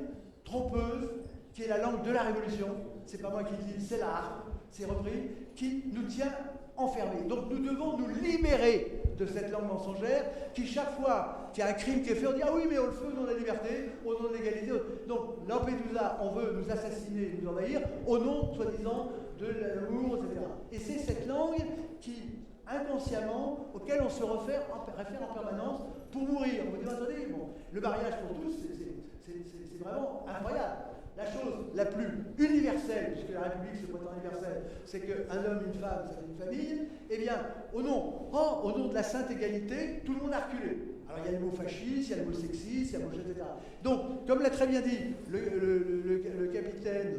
trompeuse, qui est la langue de la Révolution, c'est pas moi qui le dis, c'est l'art, c'est repris, qui nous tient enfermés. Donc nous devons nous libérer de cette langue mensongère qui, chaque fois qu'il y a un crime qui est fait, on dit « Ah oui, mais on le fait au nom de la liberté, au nom de l'égalité. » Donc Lampedusa, on veut nous assassiner, nous envahir, au nom, soi-disant, de l'amour, etc. Et c'est cette langue qui, inconsciemment, auquel on se réfère en permanence pour mourir. On vous dit « Attendez, bon, le mariage pour tous, c'est vraiment incroyable. » La chose la plus universelle, puisque la République se prétend universelle, c'est qu'un homme, une femme, ça fait une famille, eh bien, au nom de la sainte égalité, tout le monde a reculé. Alors il y a le mot fasciste, il y a le mot sexiste, il y a le mot etc. Donc, comme l'a très bien dit le capitaine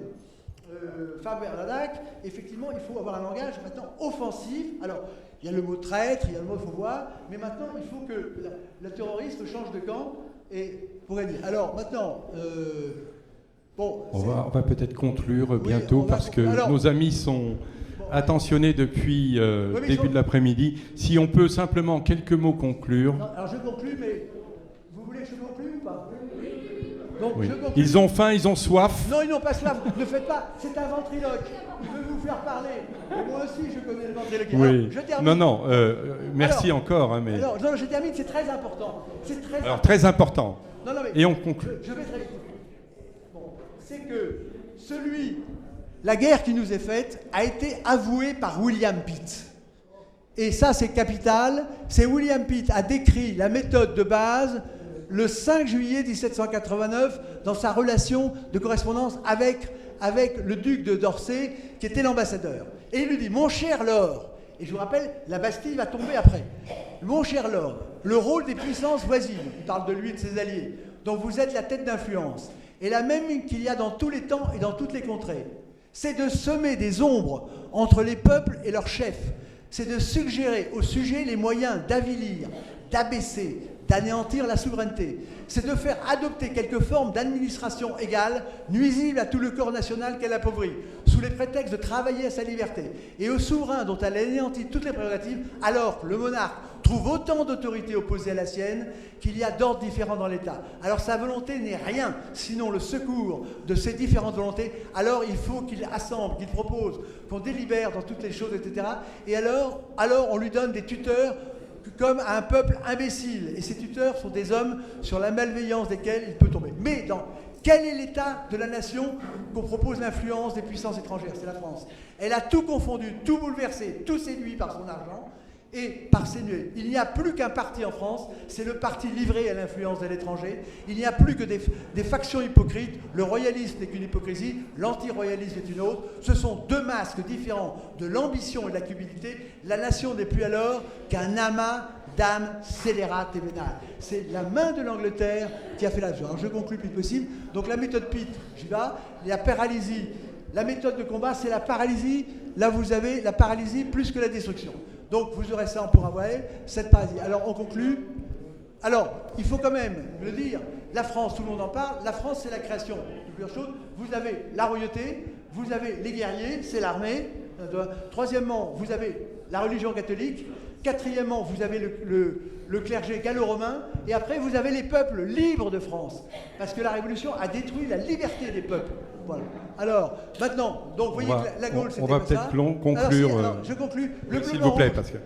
Fabre-Bernadac, effectivement, il faut avoir un langage maintenant offensif. Alors, il y a le mot traître, il y a le mot faut voir, mais maintenant, il faut que le terroriste change de camp et pour gagner. Alors, maintenant... bon, on va peut-être conclure bientôt parce que nos amis sont attentionnés depuis début de l'après-midi. Si on peut simplement quelques mots conclure. Non, alors je conclue, mais vous voulez que je conclue ou pas? Donc, oui. Je conclue. Ils ont faim, ils ont soif. Non, ils n'ont pas soif. Ne faites pas. C'est un ventriloque. Il veut vous faire parler. Et moi aussi, je connais le ventriloque. Oui. Alors, je termine. Non, merci encore. Hein, mais... Alors, non, je termine. C'est très important. C'est très. Alors très important. Non, mais et on conclut. Je vais très vite. C'est que la guerre qui nous est faite a été avouée par William Pitt. Et ça, c'est capital. C'est William Pitt a décrit la méthode de base le 5 juillet 1789 dans sa relation de correspondance avec le duc de Dorset, qui était l'ambassadeur. Et il lui dit « Mon cher Lord », et je vous rappelle, la Bastille va tomber après. « Mon cher Lord, le rôle des puissances voisines, il parle de lui et de ses alliés, dont vous êtes la tête d'influence, et la même qu'il y a dans tous les temps et dans toutes les contrées, c'est de semer des ombres entre les peuples et leurs chefs, c'est de suggérer au sujet les moyens d'avilir, d'abaisser, d'anéantir la souveraineté, c'est de faire adopter quelque forme d'administration égale, nuisible à tout le corps national qu'elle appauvrit, sous les prétextes de travailler à sa liberté, et au souverain dont elle a anéanti toutes les prérogatives, alors le monarque trouve autant d'autorité opposée à la sienne qu'il y a d'ordres différents dans l'État. Alors sa volonté n'est rien, sinon le secours de ces différentes volontés. Alors il faut qu'il assemble, qu'il propose, qu'on délibère dans toutes les choses, etc. Et alors on lui donne des tuteurs comme à un peuple imbécile. Et ces tuteurs sont des hommes sur la malveillance desquels il peut tomber. Mais quel est l'état de la nation qu'on propose l'influence des puissances étrangères? C'est la France. Elle a tout confondu, tout bouleversé, tout séduit par son argent et par ses nuées. Il n'y a plus qu'un parti en France, c'est le parti livré à l'influence de l'étranger. Il n'y a plus que des factions hypocrites. Le royalisme n'est qu'une hypocrisie, l'anti-royalisme est une autre. Ce sont deux masques différents de l'ambition et de la cupidité. La nation n'est plus alors qu'un amas d'âmes scélérates et vénales. C'est la main de l'Angleterre qui a fait la chose. Alors je conclue le plus possible. Donc la méthode Pitt, j'y vais, la paralysie. La méthode de combat, c'est la paralysie. Là, vous avez la paralysie plus que la destruction. Donc vous aurez ça, on pourra voir cette paralysie. Alors on conclut. Alors, il faut quand même le dire, la France, tout le monde en parle, la France c'est la création de plusieurs choses. Vous avez la royauté, vous avez les guerriers, c'est l'armée. Troisièmement, vous avez la religion catholique. Quatrièmement, vous avez le clergé gallo-romain. Et après, vous avez les peuples libres de France. Parce que la Révolution a détruit la liberté des peuples. Voilà. Alors, maintenant, donc vous voyez que la Gaule, c'était on va peut-être conclure. Alors, je conclus. Le bleu, s'il blanc, vous plaît, rouge, parce que...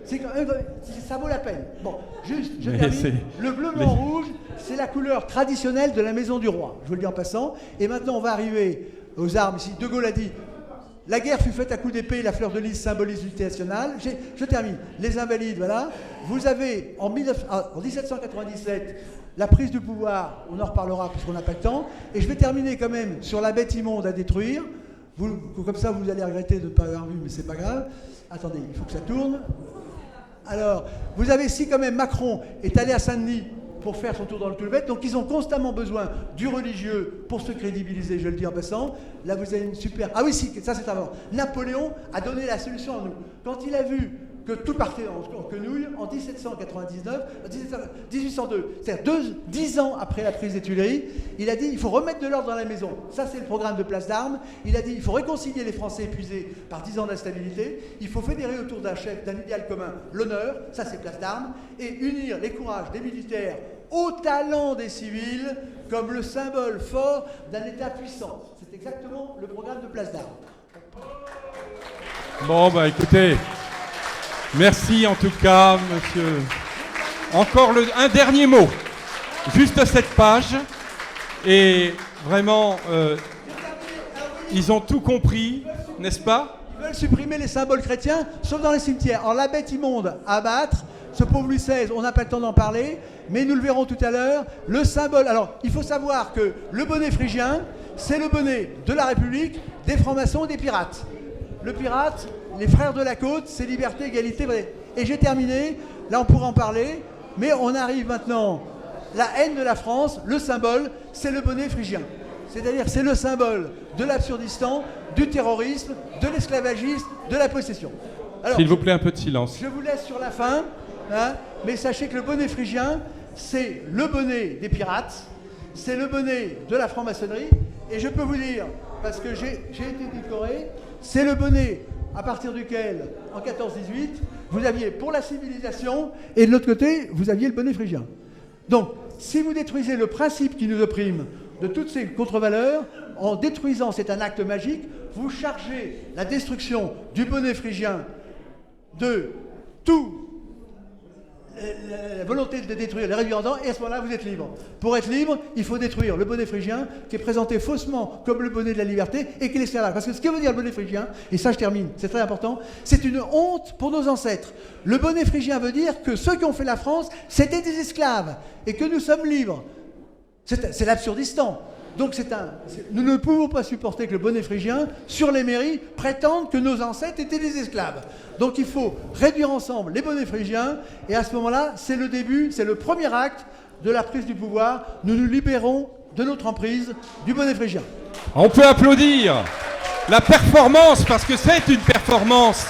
ça vaut la peine. Bon, juste, je termine. Le bleu, blanc, rouge, c'est la couleur traditionnelle de la maison du roi. Je vous le dis en passant. Et maintenant, on va arriver aux armes ici. De Gaulle a dit... La guerre fut faite à coups d'épée, la fleur de lys symbolise l'unité nationale. Je termine. Les invalides, voilà. Vous avez, en 1797, la prise du pouvoir, on en reparlera puisqu'on n'a pas le temps. Et je vais terminer quand même sur la bête immonde à détruire. Comme ça, vous allez regretter de ne pas avoir vu, mais c'est pas grave. Attendez, il faut que ça tourne. Alors, vous avez ici quand même, Macron est allé à Saint-Denis pour faire son tour dans le Toulbet. Donc ils ont constamment besoin du religieux pour se crédibiliser, je le dis en passant. Là vous avez une super... Ah oui, si, ça c'est avant. Napoléon a donné la solution à nous. Quand il a vu que tout partait en quenouille, en 1802, c'est-à-dire 10 ans après la prise des Tuileries, il a dit il faut remettre de l'ordre dans la maison. Ça c'est le programme de Place d'Armes. Il a dit il faut réconcilier les Français épuisés par 10 ans d'instabilité. Il faut fédérer autour d'un chef, d'un idéal commun, l'honneur. Ça c'est Place d'Armes. Et unir les courages des militaires au talent des civils comme le symbole fort d'un État puissant. C'est exactement le programme de Place d'Armes. Bon, bah écoutez, merci en tout cas, monsieur. Encore un dernier mot, juste cette page. Et vraiment, ils ont tout compris, n'est-ce pas? Ils veulent supprimer les symboles chrétiens, sauf dans les cimetières. Alors la bête immonde à abattre, ce pauvre Louis XVI, on n'a pas le temps d'en parler, mais nous le verrons tout à l'heure. Le symbole, alors il faut savoir que le bonnet phrygien, c'est le bonnet de la République, des francs-maçons et des pirates. Le pirate, les frères de la côte, c'est liberté, égalité. Et j'ai terminé, là on pourra en parler, mais on arrive maintenant, la haine de la France, le symbole, c'est le bonnet phrygien. C'est-à-dire c'est le symbole de l'absurdistan, du terrorisme, de l'esclavagisme, de la possession. S'il vous plaît, un peu de silence. Je vous laisse sur la fin, hein, mais sachez que le bonnet phrygien, c'est le bonnet des pirates, c'est le bonnet de la franc-maçonnerie, et je peux vous dire, parce que j'ai été décoré, c'est le bonnet à partir duquel, en 14-18, vous aviez pour la civilisation, et de l'autre côté, vous aviez le bonnet phrygien. Donc, si vous détruisez le principe qui nous opprime de toutes ces contre-valeurs, en détruisant, c'est un acte magique, vous chargez la destruction du bonnet phrygien de tout la volonté de détruire, les réduire en dents, et à ce moment-là, vous êtes libre. Pour être libre, il faut détruire le bonnet phrygien, qui est présenté faussement comme le bonnet de la liberté, et qui est l'esclavage. Parce que ce que veut dire le bonnet phrygien, et ça je termine, c'est très important, c'est une honte pour nos ancêtres. Le bonnet phrygien veut dire que ceux qui ont fait la France, c'était des esclaves, et que nous sommes libres. C'est l'absurdistan. Donc nous ne pouvons pas supporter que le bonnet phrygien, sur les mairies, prétende que nos ancêtres étaient des esclaves. Donc il faut réduire ensemble les bonnets phrygiens, et à ce moment-là, c'est le début, c'est le premier acte de la prise du pouvoir. Nous nous libérons de notre emprise du bonnet phrygien. On peut applaudir la performance, parce que c'est une performance